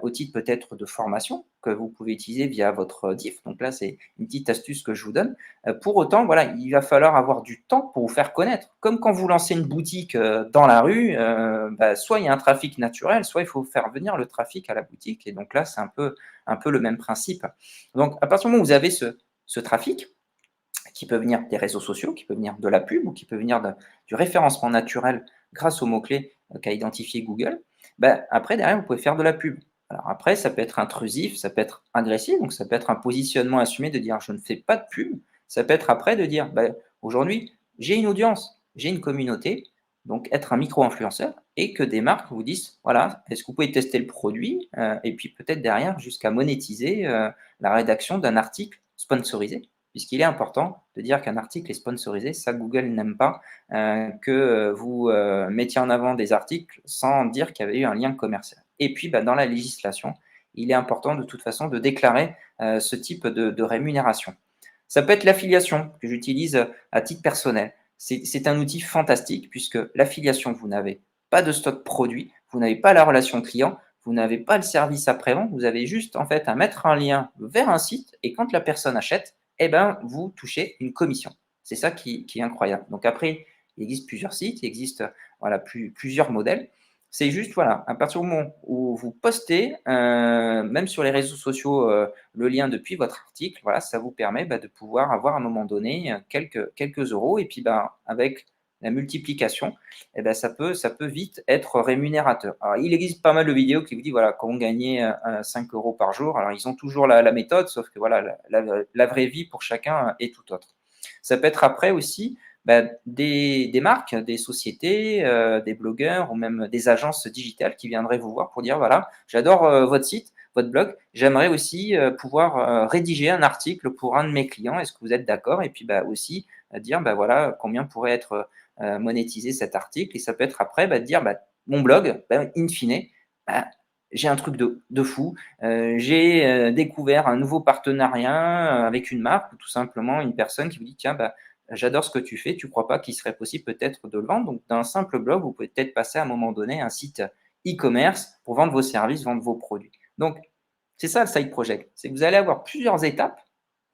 au titre peut-être de formation que vous pouvez utiliser via votre DIF. Donc là, c'est une petite astuce que je vous donne. Pour autant, voilà, il va falloir avoir du temps pour vous faire connaître. Comme quand vous lancez une boutique dans la rue, soit il y a un trafic naturel, soit il faut faire venir le trafic à la boutique. Et donc là, c'est un peu le même principe. Donc à partir du moment où vous avez ce trafic, qui peut venir des réseaux sociaux, qui peut venir de la pub ou qui peut venir du référencement naturel grâce aux mots-clés qu'a identifié Google, après, derrière, vous pouvez faire de la pub. Alors après, ça peut être intrusif, ça peut être agressif, donc ça peut être un positionnement assumé de dire je ne fais pas de pub. Ça peut être après de dire aujourd'hui, j'ai une audience, j'ai une communauté, donc être un micro-influenceur et que des marques vous disent voilà, est-ce que vous pouvez tester le produit et puis peut-être derrière jusqu'à monétiser la rédaction d'un article sponsorisé puisqu'il est important de dire qu'un article est sponsorisé. Ça, Google n'aime pas que vous mettiez en avant des articles sans dire qu'il y avait eu un lien commercial. Et puis, dans la législation, il est important de toute façon de déclarer ce type de rémunération. Ça peut être l'affiliation que j'utilise à titre personnel. C'est un outil fantastique puisque l'affiliation, vous n'avez pas de stock produit, vous n'avez pas la relation client, vous n'avez pas le service après-vente, vous avez juste en fait à mettre un lien vers un site et quand la personne achète, vous touchez une commission. C'est ça qui est incroyable. Donc après, il existe plusieurs sites, il existe voilà, plusieurs modèles. C'est juste, voilà, à partir du moment où vous postez, même sur les réseaux sociaux, le lien depuis votre article, voilà, ça vous permet de pouvoir avoir à un moment donné quelques euros. Et puis, avec la multiplication, ça peut vite être rémunérateur. Alors, il existe pas mal de vidéos qui vous disent voilà, comment gagner 5 euros par jour. Alors, ils ont toujours la méthode, sauf que voilà, la vraie vie pour chacun est tout autre. Ça peut être après aussi des marques, des sociétés, des blogueurs ou même des agences digitales qui viendraient vous voir pour dire voilà, j'adore votre site, votre blog, j'aimerais aussi pouvoir rédiger un article pour un de mes clients, est-ce que vous êtes d'accord? Et puis aussi dire voilà, combien pourrait être monétiser cet article. Et ça peut être après de dire mon blog, in fine, j'ai un truc de fou. J'ai découvert un nouveau partenariat avec une marque ou tout simplement une personne qui vous dit tiens, j'adore ce que tu fais, tu ne crois pas qu'il serait possible peut-être de le vendre? Donc, d'un simple blog, vous pouvez peut-être passer à un moment donné à un site e-commerce pour vendre vos services, vendre vos produits. Donc, c'est ça le side project. C'est que vous allez avoir plusieurs étapes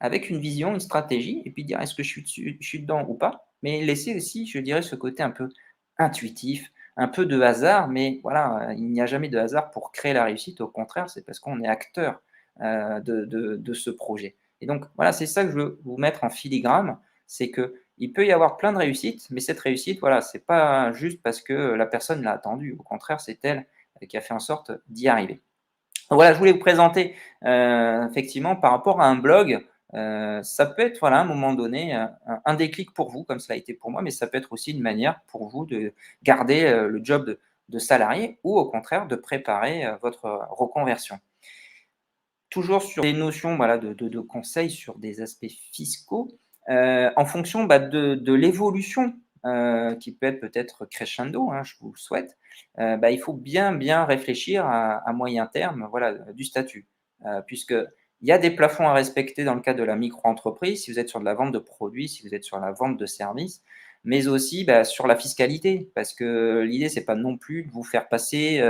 avec une vision, une stratégie, et puis dire est-ce que je suis dedans ou pas, mais laisser aussi, je dirais, ce côté un peu intuitif, un peu de hasard, mais voilà, il n'y a jamais de hasard pour créer la réussite, au contraire, c'est parce qu'on est acteur de ce projet. Et donc, voilà, c'est ça que je veux vous mettre en filigrane, c'est qu'il peut y avoir plein de réussites, mais cette réussite, voilà, c'est pas juste parce que la personne l'a attendu, au contraire, c'est elle qui a fait en sorte d'y arriver. Voilà, je voulais vous présenter effectivement par rapport à un blog, ça peut être voilà, à un moment donné un déclic pour vous, comme cela a été pour moi, mais ça peut être aussi une manière pour vous de garder le job de salarié ou au contraire de préparer votre reconversion. Toujours sur des notions voilà, de conseils sur des aspects fiscaux, en fonction de l'évolution qui peut être peut-être crescendo, hein, je vous le souhaite, il faut bien, bien réfléchir à moyen terme, voilà, du statut. Puisqu'il y a des plafonds à respecter dans le cadre de la micro-entreprise, si vous êtes sur de la vente de produits, si vous êtes sur la vente de services, mais aussi, sur la fiscalité. Parce que l'idée, c'est pas non plus de vous faire passer,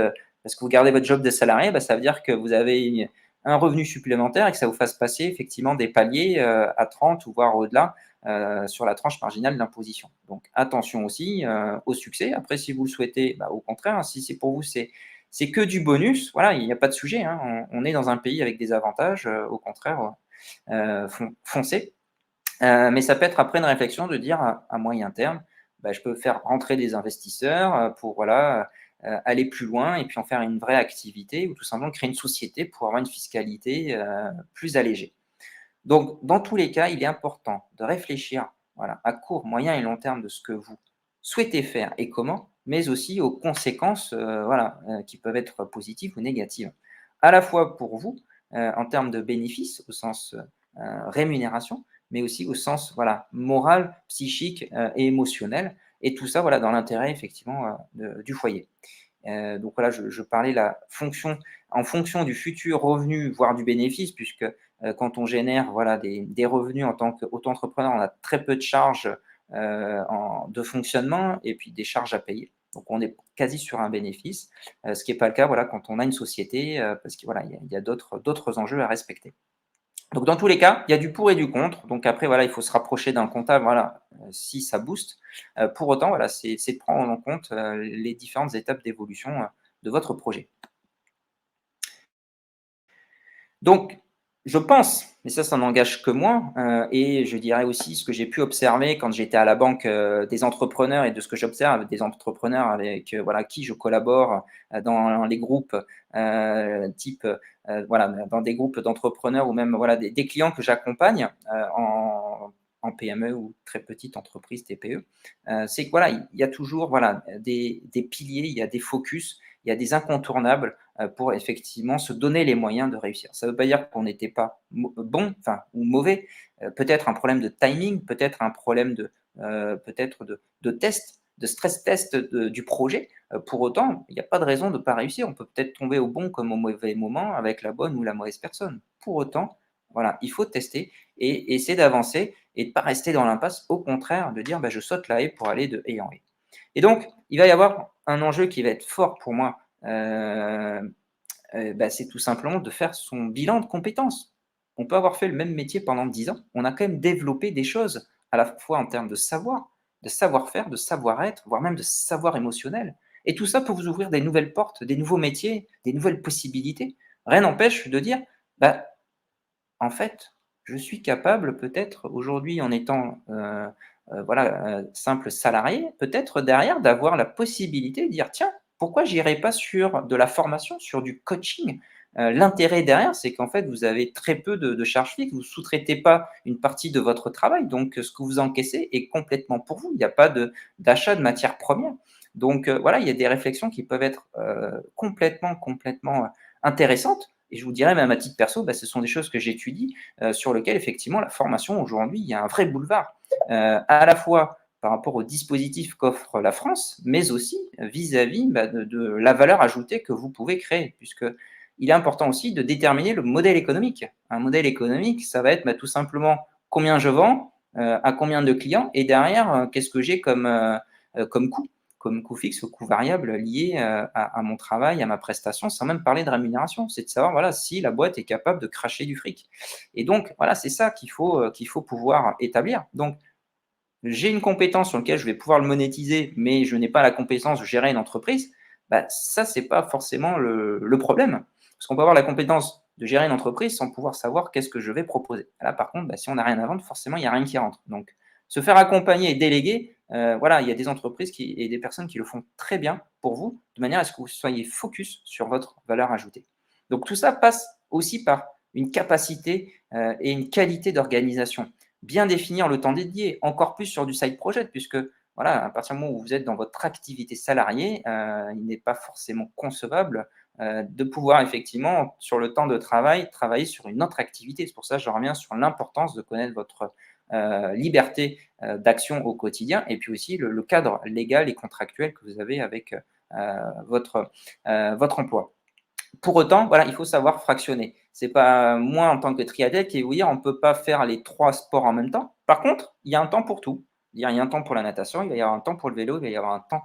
parce que vous gardez votre job de salarié, ça veut dire que vous avez un revenu supplémentaire et que ça vous fasse passer effectivement des paliers, à 30 ou voire au-delà, sur la tranche marginale d'imposition. Donc attention aussi, au succès. Après, si vous le souhaitez, au contraire, hein, si c'est pour vous, c'est que du bonus, voilà, il n'y a pas de sujet, hein. On est dans un pays avec des avantages, au contraire, foncez. Mais ça peut être après une réflexion de dire à moyen terme, je peux faire rentrer des investisseurs, pour voilà, aller plus loin et puis en faire une vraie activité ou tout simplement créer une société pour avoir une fiscalité, plus allégée. Donc, dans tous les cas, il est important de réfléchir, voilà, à court, moyen et long terme de ce que vous souhaitez faire et comment, mais aussi aux conséquences, voilà, qui peuvent être positives ou négatives. À la fois pour vous, en termes de bénéfices au sens, rémunération, mais aussi au sens, voilà, moral, psychique, et émotionnel et tout ça, voilà, dans l'intérêt effectivement, du foyer. Donc voilà, je parlais la fonction en fonction du futur revenu, voire du bénéfice, puisque, quand on génère, voilà, des revenus en tant qu'auto-entrepreneur, on a très peu de charges, de fonctionnement et puis des charges à payer. Donc on est quasi sur un bénéfice, ce qui est pas le cas, voilà, quand on a une société, parce que voilà, il y a d'autres enjeux à respecter. Donc dans tous les cas, il y a du pour et du contre. Donc après, voilà, il faut se rapprocher d'un comptable, voilà, si ça booste. Pour autant, voilà, c'est de prendre en compte, les différentes étapes d'évolution, de votre projet. Donc, je pense, mais ça n'engage que moi, et je dirais aussi ce que j'ai pu observer quand j'étais à la banque, des entrepreneurs et de ce que j'observe des entrepreneurs avec, voilà, qui je collabore, dans les groupes, type, voilà, dans des groupes d'entrepreneurs ou même, voilà, des clients que j'accompagne, en PME ou très petite entreprise, TPE. C'est que, voilà, il y a toujours, voilà, des piliers, il y a des focus, il y a des incontournables, pour effectivement se donner les moyens de réussir. Ça ne veut pas dire qu'on n'était pas bon, enfin, ou mauvais, peut-être un problème de timing, peut-être un problème peut-être de test, de stress test du projet. Pour autant, il n'y a pas de raison de ne pas réussir. On peut peut-être tomber au bon comme au mauvais moment avec la bonne ou la mauvaise personne. Pour autant, voilà, il faut tester et essayer d'avancer et de ne pas rester dans l'impasse. Au contraire, de dire je saute la haie pour aller de haie en haie. Et donc, il va y avoir un enjeu qui va être fort pour moi, c'est tout simplement de faire son bilan de compétences. On peut avoir fait le même métier pendant 10 ans, on a quand même développé des choses, à la fois en termes de savoir, de savoir-faire, de savoir-être, voire même de savoir émotionnel. Et tout ça peut vous ouvrir des nouvelles portes, des nouveaux métiers, des nouvelles possibilités. Rien n'empêche de dire, bah, en fait, je suis capable peut-être aujourd'hui en étant, voilà, simple salarié, peut-être derrière d'avoir la possibilité de dire: «Tiens, pourquoi j'irais pas sur de la formation, sur du coaching?» L'intérêt derrière, c'est qu'en fait, vous avez très peu de charges fixes, vous ne sous-traitez pas une partie de votre travail, donc ce que vous encaissez est complètement pour vous. Il n'y a pas d'achat de matières premières. Donc voilà, il y a des réflexions qui peuvent être, complètement, intéressantes et je vous dirais même à titre perso, ce sont des choses que j'étudie, sur lesquelles effectivement la formation aujourd'hui, il y a un vrai boulevard. À la fois par rapport aux dispositifs qu'offre la France, mais aussi vis-à-vis, de la valeur ajoutée que vous pouvez créer. Puisque il est important aussi de déterminer le modèle économique. Un modèle économique, ça va être, tout simplement combien je vends, à combien de clients et derrière, qu'est-ce que j'ai comme coût? Comme coût fixe ou coût variable lié, à mon travail, à ma prestation, sans même parler de rémunération. C'est de savoir, voilà, si la boîte est capable de cracher du fric et donc voilà, c'est ça qu'il faut pouvoir établir. Donc j'ai une compétence sur laquelle je vais pouvoir le monétiser, mais je n'ai pas la compétence de gérer une entreprise, ça, c'est pas forcément le problème. Parce qu'on peut avoir la compétence de gérer une entreprise sans pouvoir savoir qu'est-ce que je vais proposer. Là, par contre, si on n'a rien à vendre, forcément, il n'y a rien qui rentre. Donc, se faire accompagner et déléguer, voilà, il y a des entreprises et des personnes qui le font très bien pour vous, de manière à ce que vous soyez focus sur votre valeur ajoutée. Donc, tout ça passe aussi par une capacité et une qualité d'organisation bien définir le temps dédié, encore plus sur du side project, puisque voilà, à partir du moment où vous êtes dans votre activité salariée, il n'est pas forcément concevable de pouvoir effectivement, sur le temps de travail, travailler sur une autre activité. C'est pour ça que je reviens sur l'importance de connaître liberté d'action au quotidien et puis aussi le cadre légal et contractuel que vous avez avec votre emploi. Pour autant, voilà, il faut savoir fractionner. C'est pas moi en tant que triathlète qui vais vous dire on ne peut pas faire les 3 sports en même temps. Par contre, il y a un temps pour tout. Il y a un temps pour la natation, il va y avoir un temps pour le vélo, il va y avoir un temps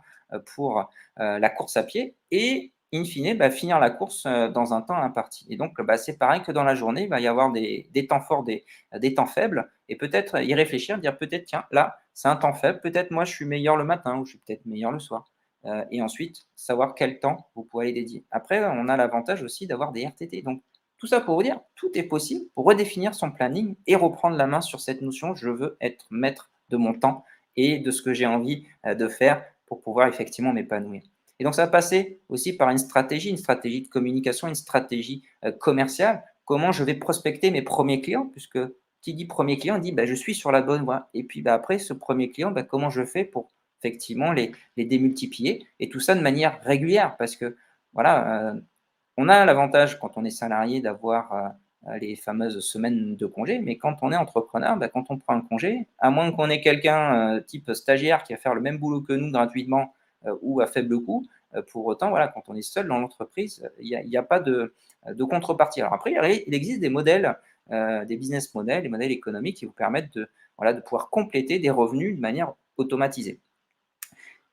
pour la course à pied et in fine, bah, finir la course dans un temps imparti. Et donc, bah, c'est pareil que dans la journée, il va y avoir des temps forts, des temps faibles et peut-être y réfléchir, dire peut-être tiens, là, c'est un temps faible, peut-être moi je suis meilleur le matin ou je suis peut-être meilleur le soir. Et ensuite, savoir quel temps vous pouvez aller dédier. Après, on a l'avantage aussi d'avoir des RTT. Donc, tout ça pour vous dire, tout est possible pour redéfinir son planning et reprendre la main sur cette notion. Je veux être maître de mon temps et de ce que j'ai envie de faire pour pouvoir effectivement m'épanouir. Et donc, ça va passer aussi par une stratégie de communication, une stratégie commerciale. Comment je vais prospecter mes premiers clients, puisque qui dit premier client dit bah, je suis sur la bonne voie. Et puis bah, après, ce premier client, bah, comment je fais pour effectivement les démultiplier et tout ça de manière régulière parce que voilà, on a l'avantage quand on est salarié d'avoir les fameuses semaines de congé, mais quand on est entrepreneur, bah, quand on prend un congé, à moins qu'on ait quelqu'un type stagiaire qui va faire le même boulot que nous gratuitement ou à faible coût, pour autant, voilà, quand on est seul dans l'entreprise, il y a pas de contrepartie. Alors après, il existe des modèles, des business models, des modèles économiques qui vous permettent de, voilà, de pouvoir compléter des revenus de manière automatisée.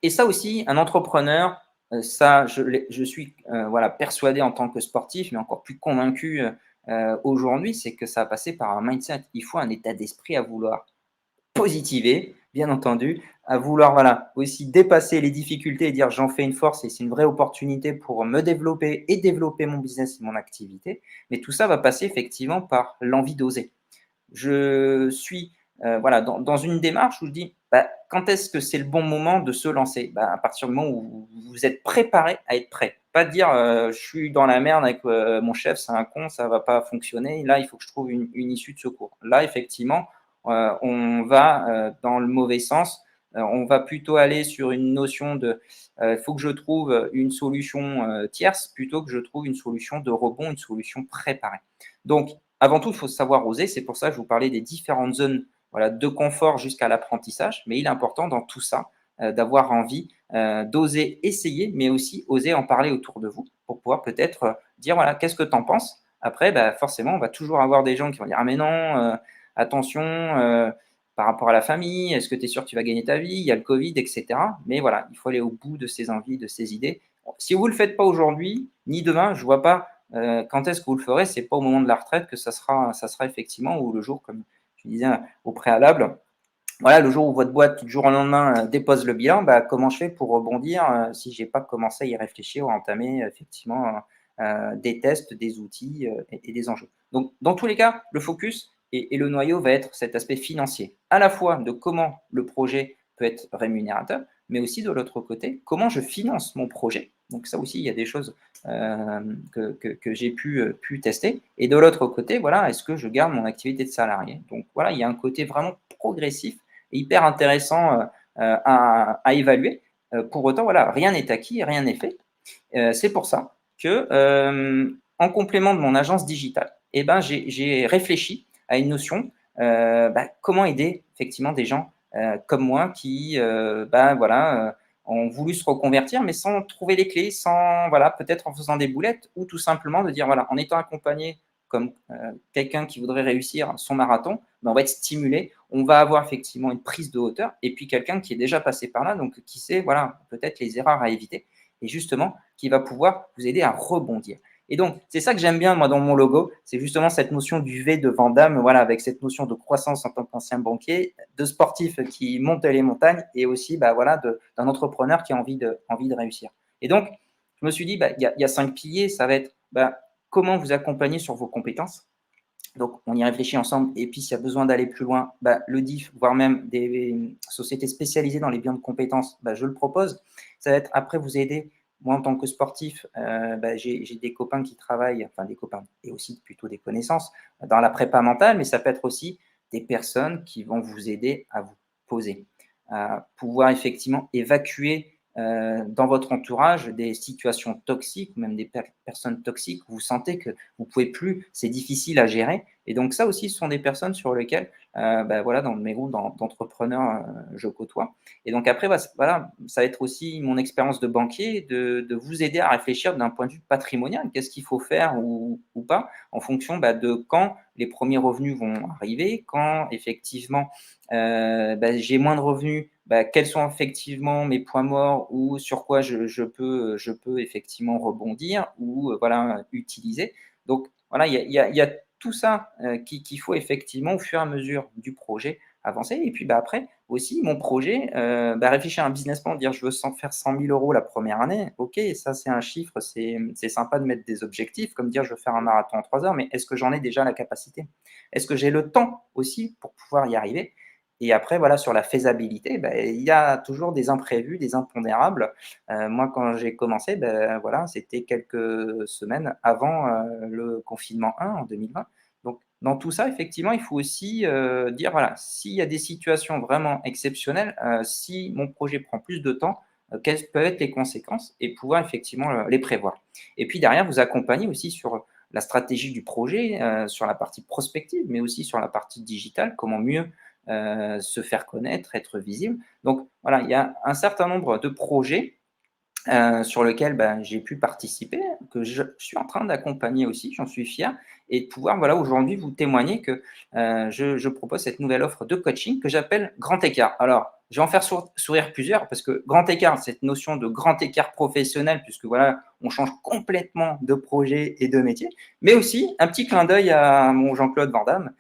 Et ça aussi, un entrepreneur, ça, je suis voilà, persuadé en tant que sportif, mais encore plus convaincu aujourd'hui, c'est que ça va passer par un mindset. Il faut un état d'esprit à vouloir positiver, bien entendu, à vouloir voilà, aussi dépasser les difficultés et dire j'en fais une force et c'est une vraie opportunité pour me développer et développer mon business et mon activité. Mais tout ça va passer effectivement par l'envie d'oser. Je suis voilà, dans une démarche où je dis bah, quand est-ce que c'est le bon moment de se lancer bah, à partir du moment où vous êtes préparé à être prêt. Pas de dire je suis dans la merde avec mon chef, c'est un con, ça ne va pas fonctionner. Là, il faut que je trouve une issue de secours. Là, effectivement, on va dans le mauvais sens. On va plutôt aller sur une notion de il faut que je trouve une solution tierce plutôt que je trouve une solution de rebond, une solution préparée. Donc, avant tout, il faut savoir oser. C'est pour ça que je vous parlais des différentes zones voilà, de confort jusqu'à l'apprentissage. Mais il est important dans tout ça d'avoir envie d'oser essayer, mais aussi oser en parler autour de vous pour pouvoir peut-être dire voilà, qu'est-ce que tu en penses. Après, bah, forcément, on va toujours avoir des gens qui vont dire ah, mais non, attention. Par rapport à la famille, est-ce que tu es sûr que tu vas gagner ta vie? Il y a le Covid, etc. Mais voilà, il faut aller au bout de ses envies, de ses idées. Si vous ne le faites pas aujourd'hui, ni demain, je ne vois pas quand est-ce que vous le ferez. Ce n'est pas au moment de la retraite que ça sera effectivement, ou le jour, comme je disais au préalable. Voilà, le jour où votre boîte, du jour au lendemain, dépose le bilan, bah, comment je fais pour rebondir si je n'ai pas commencé à y réfléchir ou à entamer effectivement des tests, des outils et des enjeux. Donc, dans tous les cas, le focus et le noyau va être cet aspect financier, à la fois de comment le projet peut être rémunérateur, mais aussi de l'autre côté, comment je finance mon projet. Donc ça aussi, il y a des choses que j'ai pu tester. Et de l'autre côté, voilà, est-ce que je garde mon activité de salarié? Donc voilà, il y a un côté vraiment progressif et hyper intéressant à évaluer. Pour autant, voilà, rien n'est acquis, rien n'est fait. C'est pour ça que, en complément de mon agence digitale, eh ben, j'ai réfléchi à une notion, bah, comment aider effectivement des gens comme moi qui, bah, voilà, ont voulu se reconvertir, mais sans trouver les clés, sans, voilà, peut-être en faisant des boulettes ou tout simplement de dire, voilà, en étant accompagné comme quelqu'un qui voudrait réussir son marathon, ben, on va être stimulé, on va avoir effectivement une prise de hauteur, et puis quelqu'un qui est déjà passé par là, donc qui sait, voilà, peut-être les erreurs à éviter, et justement, qui va pouvoir vous aider à rebondir. Et donc, c'est ça que j'aime bien, moi, dans mon logo, c'est justement cette notion du V de Vandame, voilà, avec cette notion de croissance en tant qu'ancien banquier, de sportif qui monte les montagnes, et aussi, bah, voilà, d'un entrepreneur qui a envie de réussir. Et donc, je me suis dit, bah, y a 5 piliers, ça va être bah, comment vous accompagner sur vos compétences. Donc, on y réfléchit ensemble. Et puis, s'il y a besoin d'aller plus loin, bah, le DIF, voire même des sociétés spécialisées dans les biens de compétences, bah, je le propose. Ça va être après vous aider. Moi, en tant que sportif, bah, j'ai des copains qui travaillent, enfin des copains, et aussi plutôt des connaissances dans la prépa mentale, mais ça peut être aussi des personnes qui vont vous aider à vous poser, à pouvoir effectivement évacuer dans votre entourage des situations toxiques ou même des personnes toxiques où vous sentez que vous ne pouvez plus, c'est difficile à gérer, Et donc ça aussi, ce sont des personnes sur lesquelles, voilà, dans mes groupes d'entrepreneurs, je côtoie. Et donc après, voilà, ça va être aussi mon expérience de banquier de vous aider à réfléchir d'un point de vue patrimonial. Qu'est-ce qu'il faut faire ou pas en fonction, de quand les premiers revenus vont arriver, quand effectivement, j'ai moins de revenus, quels sont effectivement mes points morts ou sur quoi je peux effectivement rebondir ou, voilà, utiliser. Donc voilà, il y a tout ça, qu'il faut effectivement au fur et à mesure du projet avancer. Et puis, après aussi mon projet, réfléchir à un business plan, dire: «Je veux faire 100 000 € la première année». OK, ça c'est un chiffre, c'est sympa de mettre des objectifs comme dire: «Je veux faire un marathon en 3 heures», mais est-ce que j'en ai déjà la capacité? Est-ce que j'ai le temps aussi pour pouvoir y arriver? Et après voilà, sur la faisabilité, il y a toujours des imprévus, des impondérables. Moi quand j'ai commencé, voilà, c'était quelques semaines avant, le confinement 1 en 2020. Donc dans tout ça, effectivement, il faut aussi, dire voilà, s'il y a des situations vraiment exceptionnelles, si mon projet prend plus de temps, quelles peuvent être les conséquences et pouvoir effectivement, les prévoir. Et puis derrière, vous accompagner aussi sur la stratégie du projet, sur la partie prospective, mais aussi sur la partie digitale, comment mieux, se faire connaître, être visible. Donc voilà, il y a un certain nombre de projets sur lequel, j'ai pu participer, que je suis en train d'accompagner aussi, j'en suis fier et de pouvoir, voilà, aujourd'hui vous témoigner que, je propose cette nouvelle offre de coaching que j'appelle Grand Écart. Alors, je vais en faire sourire plusieurs parce que grand écart, cette notion de grand écart professionnel puisque, voilà, on change complètement de projet et de métier, mais aussi un petit clin d'œil à mon Jean-Claude Van Damme,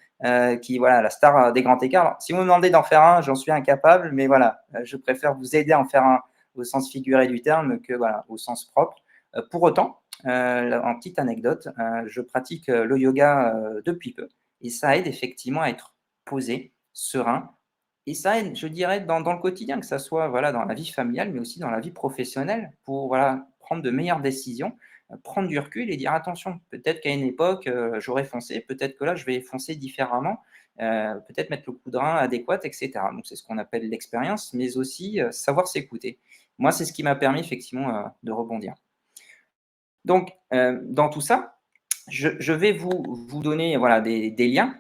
qui, voilà, la star, des grands écarts. Alors si vous me demandez d'en faire un, j'en suis incapable, mais voilà, je préfère vous aider à en faire un au sens figuré du terme que voilà, au sens propre. Pour autant, en petite anecdote, je pratique le yoga depuis peu et ça aide effectivement à être posé, serein et ça aide, je dirais, dans le quotidien, que ça soit voilà, dans la vie familiale, mais aussi dans la vie professionnelle pour voilà, prendre de meilleures décisions, prendre du recul et dire attention, peut-être qu'à une époque, j'aurais foncé, peut-être que là, je vais foncer différemment, peut-être mettre le coup de rein adéquat, etc. Donc, c'est ce qu'on appelle l'expérience, mais aussi savoir s'écouter. Moi, c'est ce qui m'a permis effectivement, de rebondir. Donc, dans tout ça, je vais vous donner voilà des liens,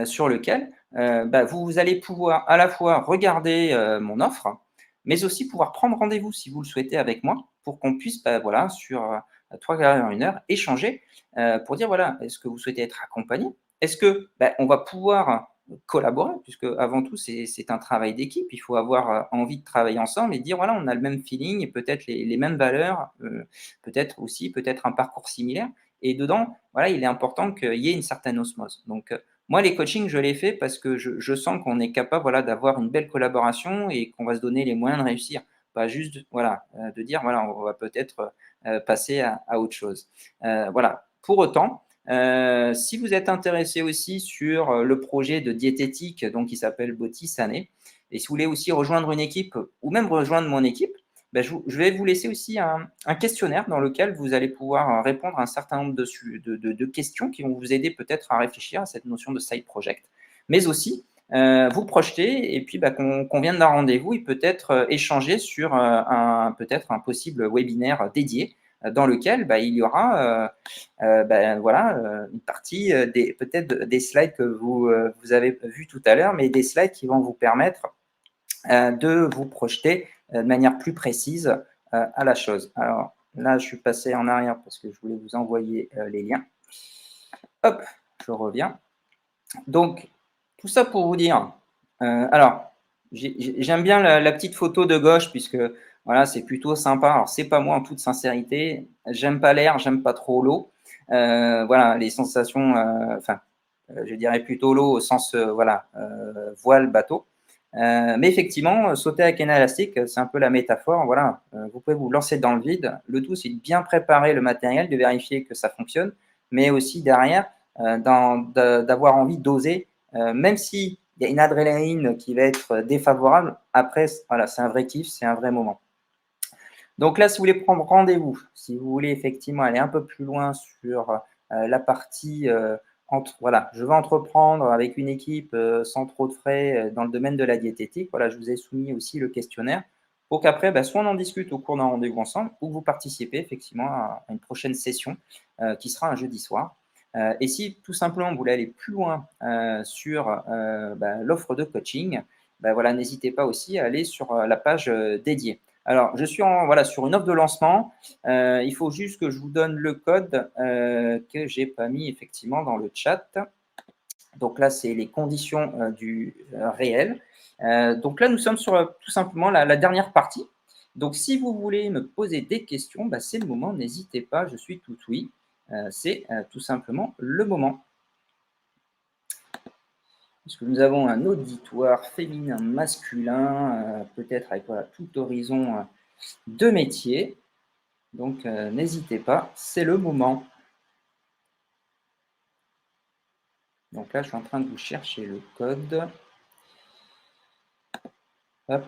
sur lesquels, vous allez pouvoir à la fois regarder, mon offre, mais aussi pouvoir prendre rendez-vous si vous le souhaitez avec moi pour qu'on puisse, voilà sur, 3 quarts d'heure, 1 heure échanger, pour dire voilà, est-ce que vous souhaitez être accompagné? Est-ce que, on va pouvoir collaborer puisque avant tout c'est un travail d'équipe. Il faut avoir, envie de travailler ensemble et dire voilà, on a le même feeling et peut-être les mêmes valeurs, peut-être aussi peut-être un parcours similaire et dedans, voilà, il est important qu'il y ait une certaine osmose. Donc, moi, les coachings, je les fais parce que je sens qu'on est capable, voilà, d'avoir une belle collaboration et qu'on va se donner les moyens de réussir. Pas juste, voilà, de dire, voilà, on va peut-être, passer à autre chose. Voilà. Pour autant, si vous êtes intéressé aussi sur, le projet de diététique, donc qui s'appelle Boti Sané et si vous voulez aussi rejoindre une équipe ou même rejoindre mon équipe, je vais vous laisser aussi un questionnaire dans lequel vous allez pouvoir répondre à un certain nombre de questions qui vont vous aider peut-être à réfléchir à cette notion de side project, mais aussi vous projeter et puis qu'on vienne d'un rendez-vous et peut-être échanger sur peut-être un possible webinaire dédié dans lequel il y aura voilà, une partie peut-être des slides que vous avez vus tout à l'heure, mais des slides qui vont vous permettre de vous projeter de manière plus précise à la chose. Alors là, je suis passé en arrière parce que je voulais vous envoyer les liens. Hop, je reviens. Donc, tout ça pour vous dire, alors, j'aime bien la petite photo de gauche puisque voilà, c'est plutôt sympa. Alors, c'est pas moi en toute sincérité. J'aime pas l'air, j'aime pas trop l'eau. Voilà, les sensations, enfin, je dirais plutôt l'eau au sens voilà, voile, bateau. Mais effectivement, sauter avec un élastique, c'est un peu la métaphore. Voilà, vous pouvez vous lancer dans le vide. Le tout, c'est de bien préparer le matériel, de vérifier que ça fonctionne, mais aussi derrière, d'avoir envie d'oser, même s'il y a une adrénaline qui va être défavorable. Après, voilà, c'est un vrai kiff, c'est un vrai moment. Donc là, si vous voulez prendre rendez-vous, si vous voulez effectivement aller un peu plus loin sur la partie voilà, je veux entreprendre avec une équipe sans trop de frais dans le domaine de la diététique. Voilà, je vous ai soumis aussi le questionnaire pour qu'après, soit on en discute au cours d'un rendez-vous ensemble ou que vous participez effectivement à une prochaine session qui sera un jeudi soir. Et si tout simplement vous voulez aller plus loin sur l'offre de coaching, voilà, n'hésitez pas aussi à aller sur la page dédiée. Alors, je suis voilà, sur une offre de lancement. Il faut juste que je vous donne le code que j'ai pas mis effectivement dans le chat. Donc là, c'est les conditions du réel. Donc là, nous sommes sur tout simplement la dernière partie. Donc, si vous voulez me poser des questions, c'est le moment, n'hésitez pas, je suis tout oui. C'est tout simplement le moment. Parce que nous avons un auditoire féminin, masculin, peut-être avec voilà, tout horizon de métier. Donc, n'hésitez pas, c'est le moment. Donc là, je suis en train de vous chercher le code. Hop.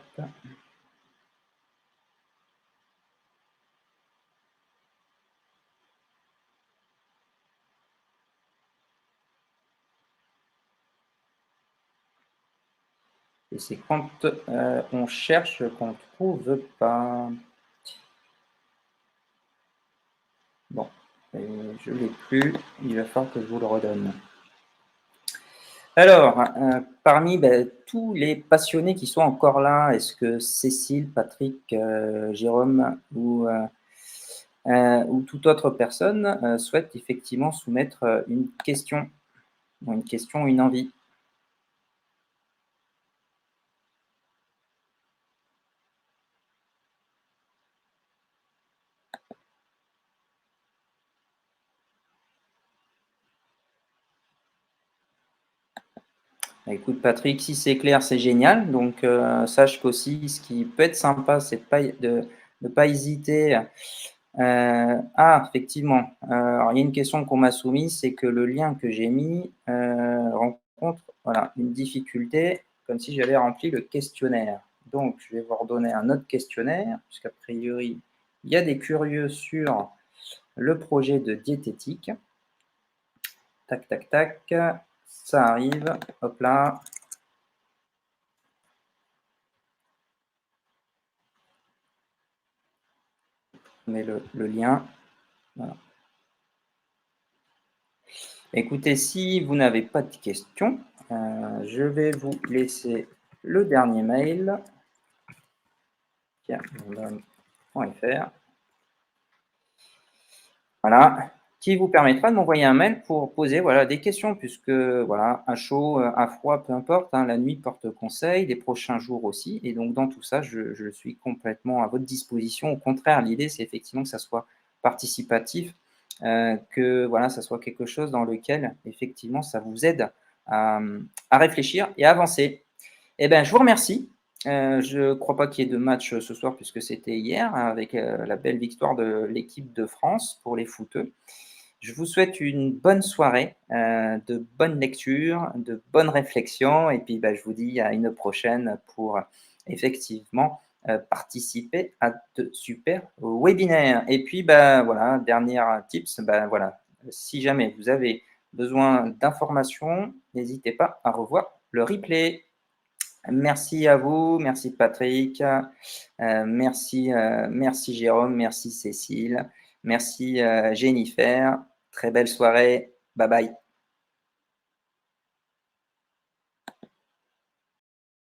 Et c'est quand on cherche qu'on ne trouve pas. Bon, je ne l'ai plus, il va falloir que je vous le redonne. Alors, parmi tous les passionnés qui sont encore là, est-ce que Cécile, Patrick, Jérôme ou toute autre personne souhaite effectivement soumettre une question ou une envie? Écoute Patrick, si c'est clair, c'est génial. Donc sache qu'aussi ce qui peut être sympa, c'est de ne pas hésiter. Effectivement, alors il y a une question qu'on m'a soumise, c'est que le lien que j'ai mis rencontre voilà, une difficulté, comme si j'avais rempli le questionnaire. Donc je vais vous redonner un autre questionnaire, puisqu'a priori, il y a des curieux sur le projet de diététique. Tac, tac, tac, ça arrive, hop là. On met le lien. Voilà. Écoutez, si vous n'avez pas de questions, je vais vous laisser le dernier mail. Tiens, voilà, qui vous permettra de m'envoyer un mail pour poser voilà, des questions, puisque voilà, à chaud, à froid, peu importe, hein, la nuit porte conseil, les prochains jours aussi. Et donc, dans tout ça, je suis complètement à votre disposition. Au contraire, l'idée, c'est effectivement que ça soit participatif, que voilà, ça soit quelque chose dans lequel, effectivement, ça vous aide à réfléchir et à avancer. Eh bien, je vous remercie. Je ne crois pas qu'il y ait de match ce soir puisque c'était hier avec la belle victoire de l'équipe de France pour les footeux. Je vous souhaite une bonne soirée, de bonnes lectures, de bonnes réflexions et puis je vous dis à une prochaine pour effectivement participer à de super webinaires. Et puis voilà, dernier tips, voilà, si jamais vous avez besoin d'informations, n'hésitez pas à revoir le replay. Merci à vous, merci Patrick, merci Jérôme, merci Cécile, merci Jennifer. Très belle soirée. Bye bye.